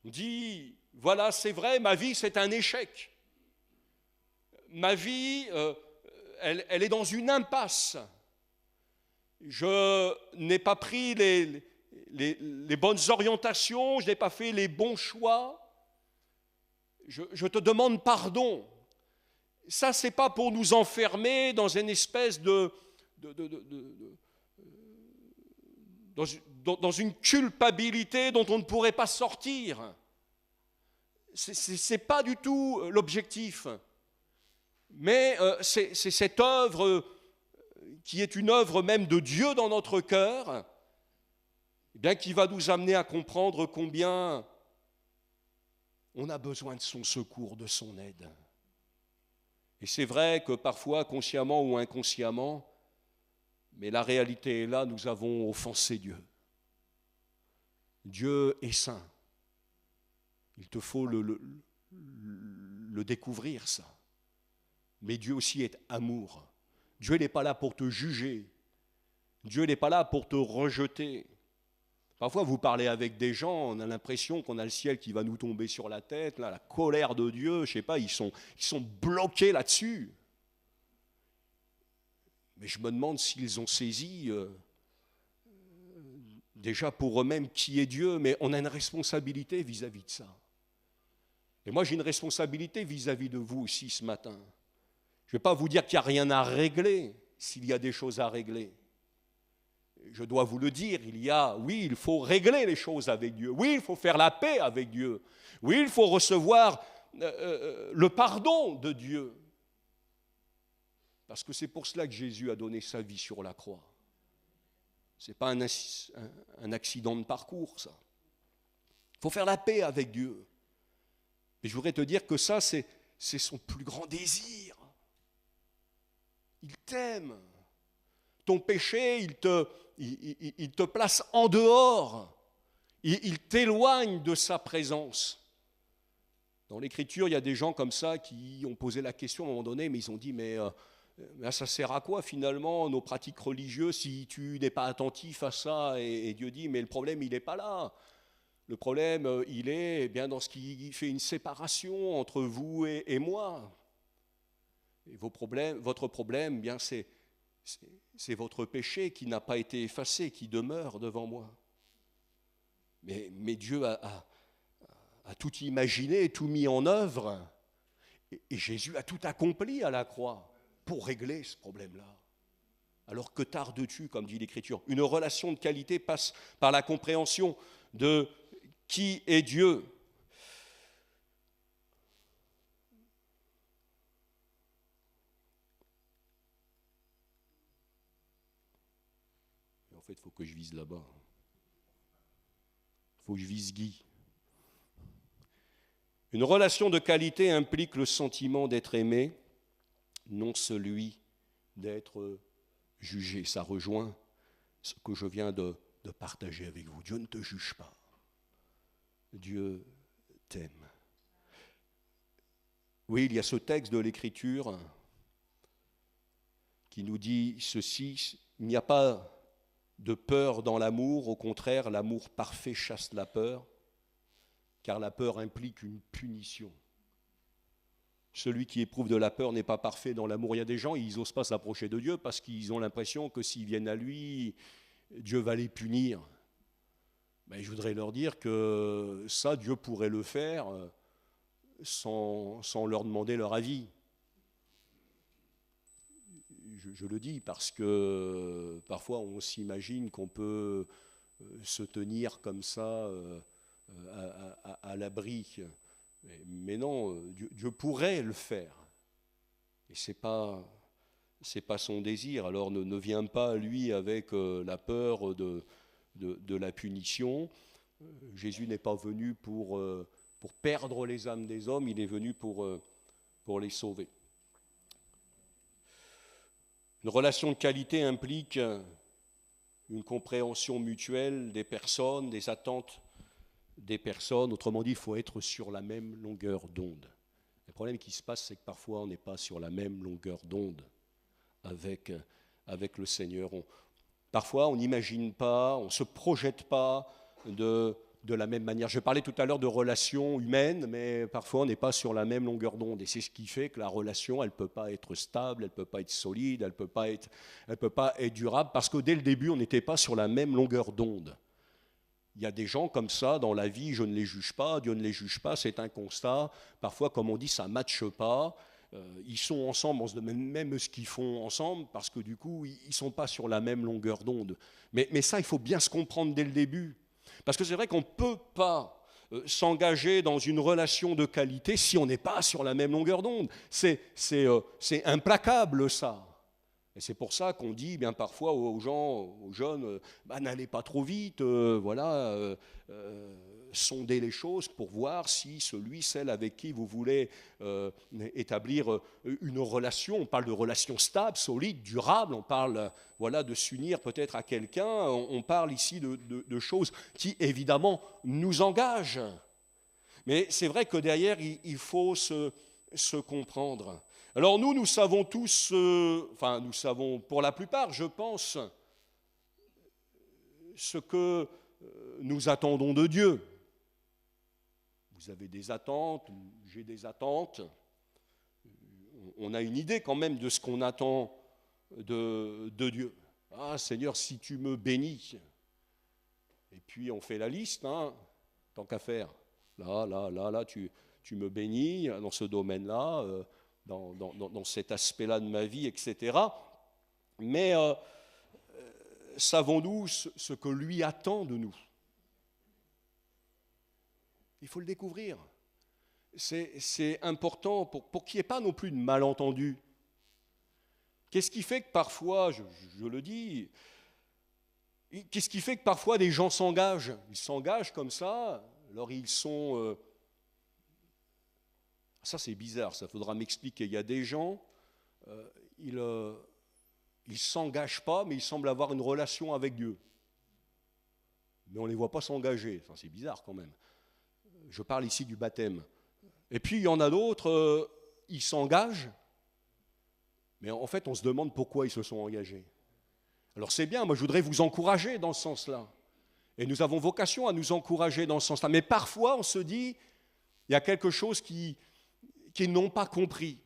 On dit, voilà, c'est vrai, ma vie, c'est un échec. Ma vie, elle est dans une impasse. Je n'ai pas pris les bonnes orientations, je n'ai pas fait les bons choix. Je te demande pardon. Ça, ce n'est pas pour nous enfermer dans une espèce dans une culpabilité dont on ne pourrait pas sortir. Ce n'est pas du tout l'objectif. Mais c'est cette œuvre qui est une œuvre même de Dieu dans notre cœur, eh bien, qui va nous amener à comprendre combien on a besoin de son secours, de son aide. Et c'est vrai que parfois, consciemment ou inconsciemment, mais la réalité est là, nous avons offensé Dieu. Dieu est saint. Il te faut le découvrir, ça. Mais Dieu aussi est amour. Dieu n'est pas là pour te juger. Dieu n'est pas là pour te rejeter. Parfois, vous parlez avec des gens, on a l'impression qu'on a le ciel qui va nous tomber sur la tête, là, la colère de Dieu, je ne sais pas, ils sont bloqués là-dessus. Mais je me demande s'ils ont saisi, déjà pour eux-mêmes, qui est Dieu, mais on a une responsabilité vis-à-vis de ça. Et moi, j'ai une responsabilité vis-à-vis de vous aussi ce matin. Je ne vais pas vous dire qu'il n'y a rien à régler, s'il y a des choses à régler. Je dois vous le dire, oui, il faut régler les choses avec Dieu. Oui, il faut faire la paix avec Dieu. Oui, il faut recevoir le pardon de Dieu. Parce que c'est pour cela que Jésus a donné sa vie sur la croix. Ce n'est pas un accident de parcours, ça. Il faut faire la paix avec Dieu. Et je voudrais te dire que ça, c'est son plus grand désir. Il t'aime. Ton péché, il te place en dehors. Il t'éloigne de sa présence. Dans l'Écriture, il y a des gens comme ça qui ont posé la question à un moment donné, mais ils ont dit, mais ça sert à quoi finalement nos pratiques religieuses si tu n'es pas attentif à ça? Et Dieu dit, mais le problème, il n'est pas là. Le problème, il est eh bien, dans ce qui fait une séparation entre vous et moi. Et votre problème, eh bien, c'est votre péché qui n'a pas été effacé, qui demeure devant moi. Mais Dieu a tout imaginé, tout mis en œuvre. Et Jésus a tout accompli à la croix pour régler ce problème-là. Alors que tardes-tu, comme dit l'Écriture? Une relation de qualité passe par la compréhension de qui est Dieu. En fait, il faut que je vise là-bas. Il faut que je vise Guy. Une relation de qualité implique le sentiment d'être aimé, non celui d'être jugé. Ça rejoint ce que je viens de partager avec vous. Dieu ne te juge pas. Dieu t'aime. Oui, il y a ce texte de l'Écriture qui nous dit ceci: il n'y a pas de peur dans l'amour, au contraire, l'amour parfait chasse la peur, car la peur implique une punition. Celui qui éprouve de la peur n'est pas parfait dans l'amour. Il y a des gens, ils n'osent pas s'approcher de Dieu parce qu'ils ont l'impression que s'ils viennent à lui, Dieu va les punir. Mais je voudrais leur dire que ça, Dieu pourrait le faire sans leur demander leur avis. Je le dis parce que parfois on s'imagine qu'on peut se tenir comme ça à l'abri. Mais non, Dieu pourrait le faire. Et ce n'est pas son désir. Alors ne viens pas, lui, avec la peur de la punition. Jésus n'est pas venu pour perdre les âmes des hommes, il est venu pour les sauver. Une relation de qualité implique une compréhension mutuelle des personnes, des attentes des personnes. Autrement dit, il faut être sur la même longueur d'onde. Le problème qui se passe, c'est que parfois on n'est pas sur la même longueur d'onde avec le Seigneur. Parfois, on n'imagine pas, on ne se projette pas de la même manière. Je parlais tout à l'heure de relations humaines, mais parfois, on n'est pas sur la même longueur d'onde. Et c'est ce qui fait que la relation, elle ne peut pas être stable, elle ne peut pas être solide, elle ne peut pas être durable, parce que dès le début, on n'était pas sur la même longueur d'onde. Il y a des gens comme ça dans la vie, je ne les juge pas, Dieu ne les juge pas, c'est un constat. Parfois, comme on dit, ça ne matche pas. Ils sont ensemble, on se demande même ce qu'ils font ensemble, parce que du coup, ils ne sont pas sur la même longueur d'onde. Mais ça, il faut bien se comprendre dès le début. Parce que c'est vrai qu'on ne peut pas s'engager dans une relation de qualité si on n'est pas sur la même longueur d'onde. C'est implacable, ça. Et c'est pour ça qu'on dit bien parfois aux gens, aux jeunes, n'allez pas trop vite, sondez les choses pour voir si celle avec qui vous voulez établir une relation, on parle de relation stable, solide, durable, on parle de s'unir peut-être à quelqu'un, on parle ici de choses qui évidemment nous engagent. Mais c'est vrai que derrière, il faut se comprendre. Alors nous savons tous, nous savons pour la plupart, je pense, ce que nous attendons de Dieu. Vous avez des attentes, j'ai des attentes. On a une idée quand même de ce qu'on attend de Dieu. Ah Seigneur, si tu me bénis. Et puis on fait la liste, tant qu'à faire. Là, tu me bénis dans ce domaine-là. Dans cet aspect-là de ma vie, etc. Mais savons-nous ce que lui attend de nous? Il faut le découvrir. C'est important pour qu'il n'y ait pas non plus de malentendus. Qu'est-ce qui fait que parfois, je le dis, qu'est-ce qui fait que parfois des gens s'engagent? Ils s'engagent comme ça, alors ils sont... Ça, c'est bizarre, ça faudra m'expliquer. Il y a des gens, ils ne s'engagent pas, mais ils semblent avoir une relation avec Dieu. Mais on ne les voit pas s'engager. Enfin, c'est bizarre quand même. Je parle ici du baptême. Et puis, il y en a d'autres, ils s'engagent, mais en fait, on se demande pourquoi ils se sont engagés. Alors, c'est bien, moi, je voudrais vous encourager dans ce sens-là. Et nous avons vocation à nous encourager dans ce sens-là. Mais parfois, on se dit, il y a quelque chose qu'ils n'ont pas compris.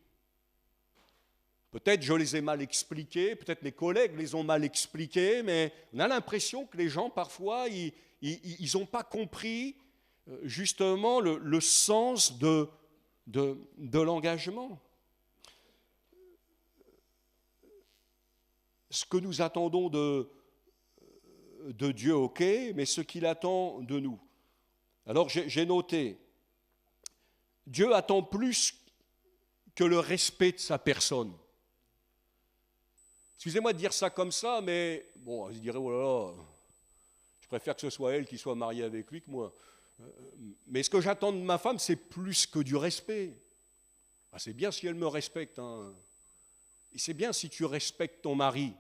Peut-être je les ai mal expliqués, peut-être mes collègues les ont mal expliqués, mais on a l'impression que les gens, parfois, ils n'ont pas compris justement le sens de l'engagement. Ce que nous attendons de Dieu, ok, mais ce qu'il attend de nous. Alors j'ai noté, Dieu attend plus que le respect de sa personne. Excusez-moi de dire ça comme ça, mais bon, je dirais, oh là là, je préfère que ce soit elle qui soit mariée avec lui que moi. Mais ce que j'attends de ma femme, c'est plus que du respect. Ah, c'est bien si elle me respecte, hein. Et c'est bien si tu respectes ton mari.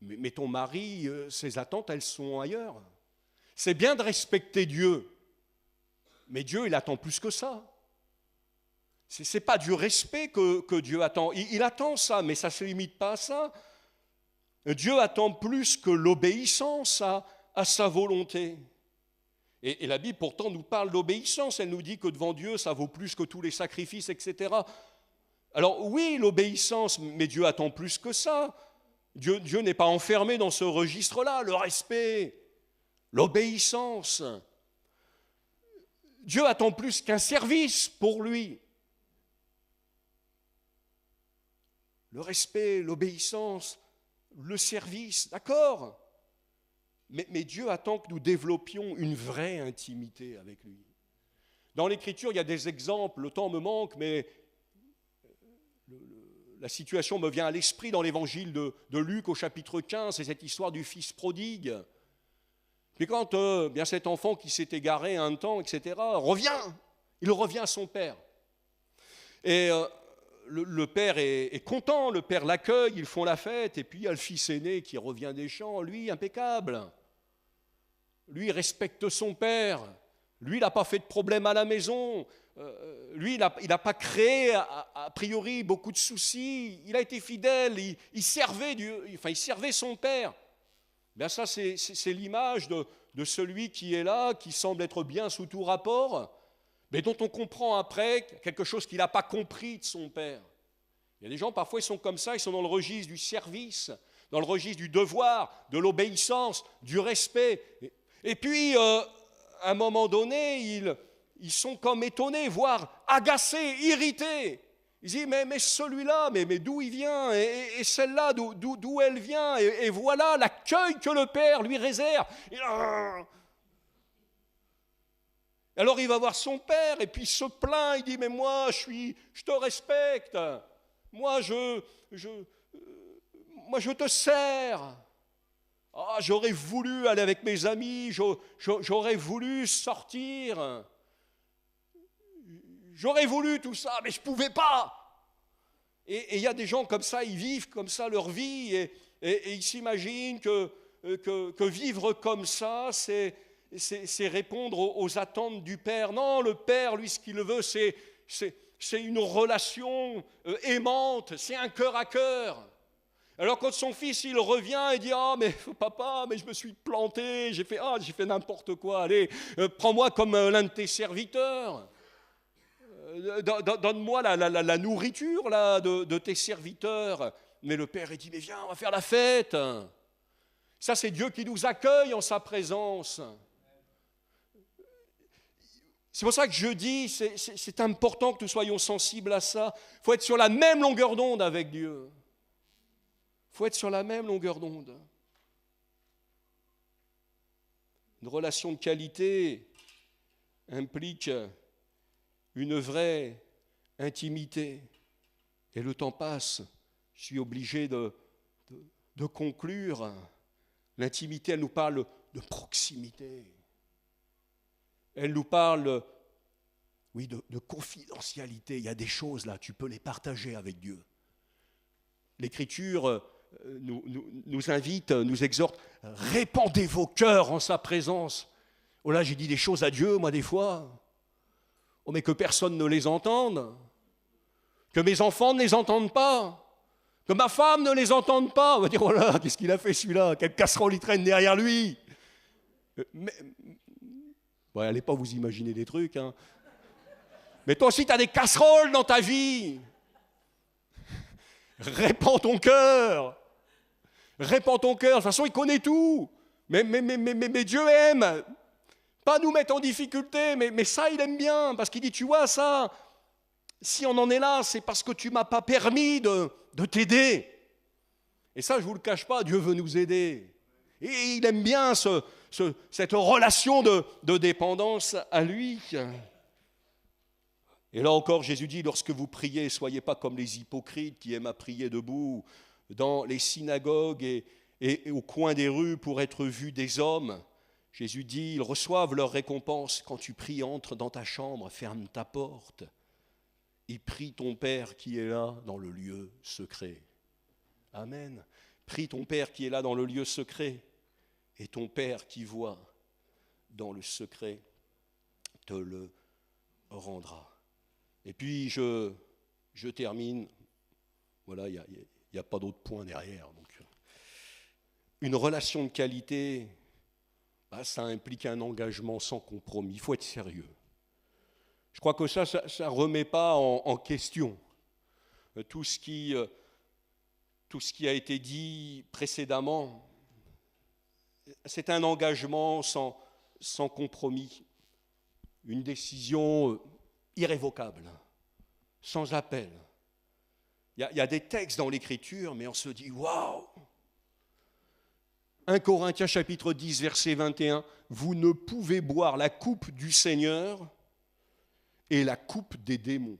Mais ton mari, ses attentes, elles sont ailleurs. C'est bien de respecter Dieu, mais Dieu, il attend plus que ça. Ce n'est pas du respect que Dieu attend. Il attend ça, mais ça ne se limite pas à ça. Dieu attend plus que l'obéissance à sa volonté. Et la Bible, pourtant, nous parle d'obéissance. Elle nous dit que devant Dieu, ça vaut plus que tous les sacrifices, etc. Alors oui, l'obéissance, mais Dieu attend plus que ça. Dieu n'est pas enfermé dans ce registre-là, le respect, l'obéissance. Dieu attend plus qu'un service pour lui. Le respect, l'obéissance, le service, d'accord. Mais Dieu attend que nous développions une vraie intimité avec lui. Dans l'Écriture, il y a des exemples, le temps me manque, mais la situation me vient à l'esprit dans l'évangile de Luc au chapitre 15, c'est cette histoire du fils prodigue. Puis quand bien cet enfant qui s'est égaré un temps, etc., il revient à son père. Et le père est content, le père l'accueille, ils font la fête, et puis il y a le fils aîné qui revient des champs, lui impeccable. Lui il respecte son père, lui il n'a pas fait de problème à la maison, lui il n'a pas créé a priori beaucoup de soucis, il a été fidèle, il servait son père. Bien ça c'est l'image de celui qui est là, qui semble être bien sous tout rapport, mais dont on comprend après quelque chose qu'il n'a pas compris de son père. Il y a des gens, parfois, ils sont comme ça, ils sont dans le registre du service, dans le registre du devoir, de l'obéissance, du respect. Et puis, à un moment donné, ils sont comme étonnés, voire agacés, irrités. Ils disent, mais celui-là, mais d'où il vient, et celle-là, d'où elle vient, et voilà l'accueil que le Père lui réserve. Alors il va voir son père, et puis il se plaint, il dit, mais moi, je te respecte, moi, je te sers. Ah, j'aurais voulu aller avec mes amis, j'aurais voulu sortir, j'aurais voulu tout ça, mais je ne pouvais pas. Et il y a des gens comme ça, ils vivent comme ça leur vie, et ils s'imaginent que vivre comme ça, c'est répondre aux attentes du Père. Non, le Père, lui, ce qu'il veut, c'est une relation aimante, c'est un cœur à cœur. Alors quand son fils, il revient et dit « Ah, mais papa, mais je me suis planté, j'ai fait n'importe quoi, allez, prends-moi comme l'un de tes serviteurs. Donne-moi la nourriture là, de tes serviteurs. » Mais le Père, il dit « Mais viens, on va faire la fête. » Ça, c'est Dieu qui nous accueille en sa présence. C'est pour ça que je dis, c'est important que nous soyons sensibles à ça. Il faut être sur la même longueur d'onde avec Dieu. Il faut être sur la même longueur d'onde. Une relation de qualité implique une vraie intimité. Et le temps passe, je suis obligé de conclure. L'intimité, elle nous parle de proximité. Elle nous parle, oui, de confidentialité. Il y a des choses là, tu peux les partager avec Dieu. L'Écriture nous invite, nous exhorte, répandez vos cœurs en sa présence. Oh là, j'ai dit des choses à Dieu, moi, des fois. Oh, mais que personne ne les entende. Que mes enfants ne les entendent pas. Que ma femme ne les entende pas. On va dire, oh là, qu'est-ce qu'il a fait celui-là? Quelle casserole il traîne derrière lui? Bon, allez pas vous imaginer des trucs, hein. Mais toi aussi, tu as des casseroles dans ta vie. Répands ton cœur. Répands ton cœur. De toute façon, il connaît tout. Mais Dieu aime. Pas nous mettre en difficulté, mais ça, il aime bien. Parce qu'il dit, tu vois, ça, si on en est là, c'est parce que tu ne m'as pas permis de t'aider. Et ça, je ne vous le cache pas, Dieu veut nous aider. Et il aime bien cette relation de dépendance à lui. Et là encore, Jésus dit, lorsque vous priez, soyez pas comme les hypocrites qui aiment à prier debout dans les synagogues et au coin des rues pour être vus des hommes. Jésus dit, ils reçoivent leur récompense. Quand tu pries, entre dans ta chambre, ferme ta porte et prie ton Père qui est là dans le lieu secret. Amen. Prie ton Père qui est là dans le lieu secret et ton Père qui voit dans le secret te le rendra. Et puis je termine, voilà, il n'y a pas d'autre point derrière. Donc, une relation de qualité, ça implique un engagement sans compromis, il faut être sérieux. Je crois que ça ne remet pas en question tout ce qui a été dit précédemment. C'est un engagement sans compromis, une décision irrévocable, sans appel. Il y a des textes dans l'Écriture, mais on se dit, waouh! 1 Corinthiens chapitre 10, verset 21, vous ne pouvez boire la coupe du Seigneur et la coupe des démons.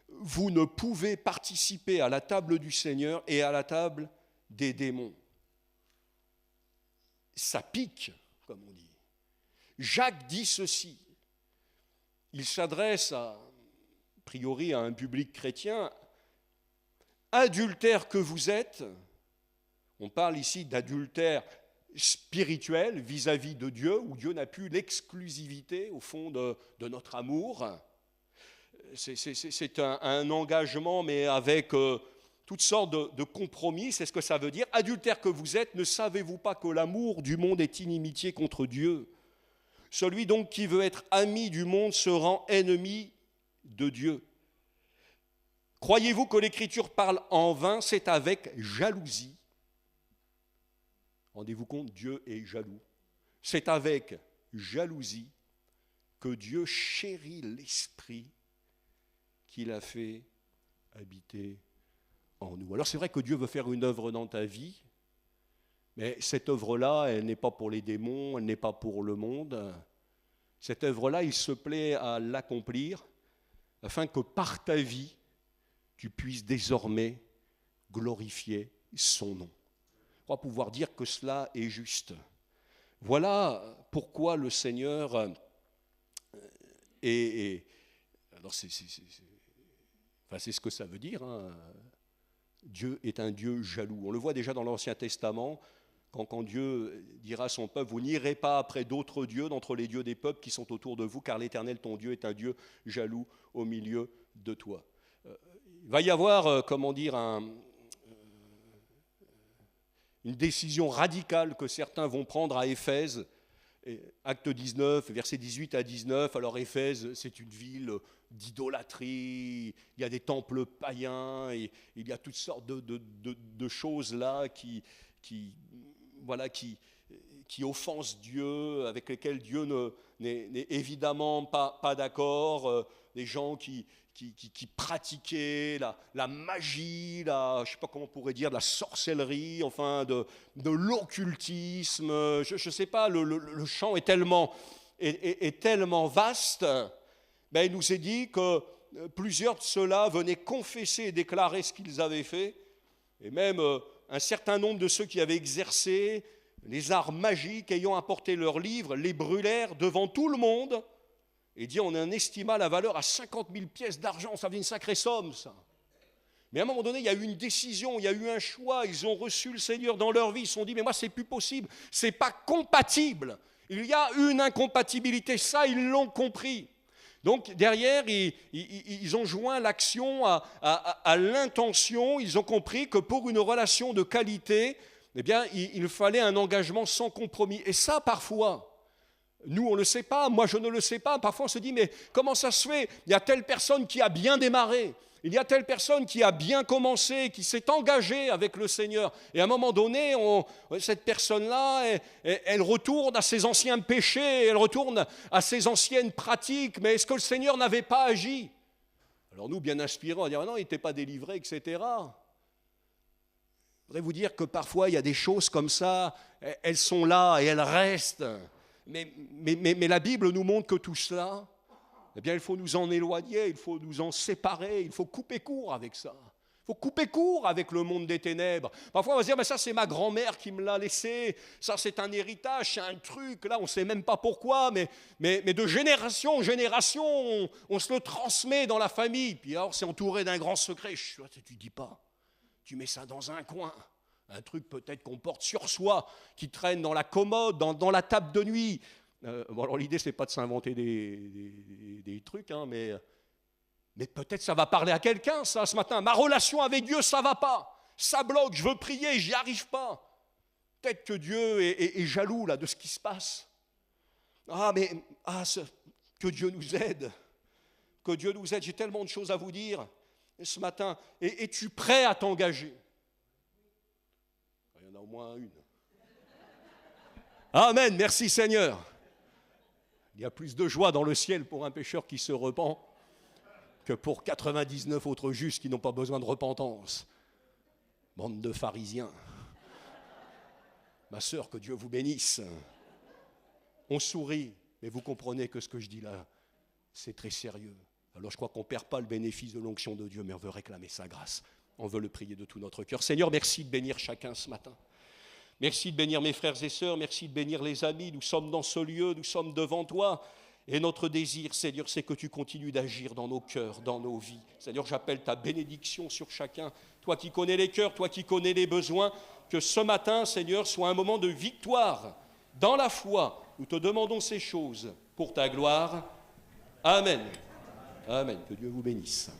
Vous ne pouvez participer à la table du Seigneur et à la table des démons. Ça pique, comme on dit. Jacques dit ceci. Il s'adresse a priori à un public chrétien. Adultère que vous êtes, on parle ici d'adultère spirituel vis-à-vis de Dieu, où Dieu n'a plus l'exclusivité au fond de notre amour. C'est un engagement, mais avec toutes sortes de compromis. C'est ce que ça veut dire. Adultère que vous êtes, ne savez-vous pas que l'amour du monde est inimitié contre Dieu ? Celui donc qui veut être ami du monde se rend ennemi de Dieu. Croyez-vous que l'Écriture parle en vain ? C'est avec jalousie. Rendez-vous compte, Dieu est jaloux. C'est avec jalousie que Dieu chérit l'esprit qu'il a fait habiter en nous. Alors c'est vrai que Dieu veut faire une œuvre dans ta vie, mais cette œuvre-là, elle n'est pas pour les démons, elle n'est pas pour le monde. Cette œuvre-là, il se plaît à l'accomplir afin que par ta vie, tu puisses désormais glorifier son nom. On va pouvoir dire que cela est juste. Voilà pourquoi le Seigneur alors c'est ce que ça veut dire, hein. Dieu est un Dieu jaloux. On le voit déjà dans l'Ancien Testament, quand Dieu dira à son peuple, vous n'irez pas après d'autres dieux d'entre les dieux des peuples qui sont autour de vous, car l'Éternel, ton Dieu, est un Dieu jaloux au milieu de toi. Il va y avoir, une décision radicale que certains vont prendre à Éphèse, acte 19, versets 18 à 19. Alors Éphèse, c'est une ville d'idolâtrie, il y a des temples païens, et il y a toutes sortes de choses là qui offensent Dieu, avec lesquelles Dieu n'est évidemment pas d'accord. Des gens qui pratiquaient la magie, je ne sais pas comment on pourrait dire, de la sorcellerie, enfin de l'occultisme. Je ne sais pas, le champ est tellement vaste. Ben, il nous est dit que plusieurs de ceux-là venaient confesser et déclarer ce qu'ils avaient fait. Et même un certain nombre de ceux qui avaient exercé les arts magiques, ayant apporté leurs livres, les brûlèrent devant tout le monde et dit on en estima la valeur à 50 000 pièces d'argent. Ça fait une sacrée somme, ça. Mais à un moment donné, il y a eu une décision, il y a eu un choix. Ils ont reçu le Seigneur dans leur vie. Ils se sont dit, mais moi, c'est plus possible. C'est pas compatible. Il y a une incompatibilité. Ça, ils l'ont compris. Donc, derrière, ils ont joint l'action à l'intention. Ils ont compris que pour une relation de qualité, eh bien, il fallait un engagement sans compromis. Et ça, parfois, nous, on ne le sait pas, moi, je ne le sais pas. Parfois, on se dit, mais comment ça se fait? Il y a telle personne qui a bien démarré. Il y a telle personne qui a bien commencé, qui s'est engagée avec le Seigneur. Et à un moment donné, cette personne-là, elle retourne à ses anciens péchés, elle retourne à ses anciennes pratiques. Mais est-ce que le Seigneur n'avait pas agi? Alors nous, bien inspirés, on va dire, non, il n'était pas délivré, etc. Je voudrais vous dire que parfois, il y a des choses comme ça, elles sont là et elles restent. Mais la Bible nous montre que tout cela, eh bien, il faut nous en éloigner, il faut nous en séparer, il faut couper court avec ça. Il faut couper court avec le monde des ténèbres. Parfois, on va se dire, mais ça, c'est ma grand-mère qui me l'a laissé, ça, c'est un héritage, c'est un truc, là, on ne sait même pas pourquoi, mais de génération en génération, on se le transmet dans la famille. Puis alors, c'est entouré d'un grand secret. Tu ne dis pas, tu mets ça dans un coin. Un truc peut-être qu'on porte sur soi, qui traîne dans la commode, dans la table de nuit. Bon, alors l'idée, ce n'est pas de s'inventer des trucs, hein, mais peut-être ça va parler à quelqu'un, ça, ce matin. Ma relation avec Dieu, ça ne va pas. Ça bloque, je veux prier, j'y arrive pas. Peut-être que Dieu est jaloux là, de ce qui se passe. Que Dieu nous aide. Que Dieu nous aide. J'ai tellement de choses à vous dire ce matin. Es-tu prêt à t'engager? Il y en a au moins une. Amen, merci Seigneur. Il y a plus de joie dans le ciel pour un pécheur qui se repent que pour 99 autres justes qui n'ont pas besoin de repentance. Bande de pharisiens. Ma sœur, que Dieu vous bénisse. On sourit, mais vous comprenez que ce que je dis là, c'est très sérieux. Alors je crois qu'on ne perd pas le bénéfice de l'onction de Dieu, mais on veut réclamer sa grâce. On veut le prier de tout notre cœur. Seigneur, merci de bénir chacun ce matin. Merci de bénir mes frères et sœurs, merci de bénir les amis. Nous sommes dans ce lieu, nous sommes devant toi. Et notre désir, Seigneur, c'est que tu continues d'agir dans nos cœurs, dans nos vies. Seigneur, j'appelle ta bénédiction sur chacun. Toi qui connais les cœurs, toi qui connais les besoins, que ce matin, Seigneur, soit un moment de victoire dans la foi. Nous te demandons ces choses pour ta gloire. Amen. Amen. Que Dieu vous bénisse.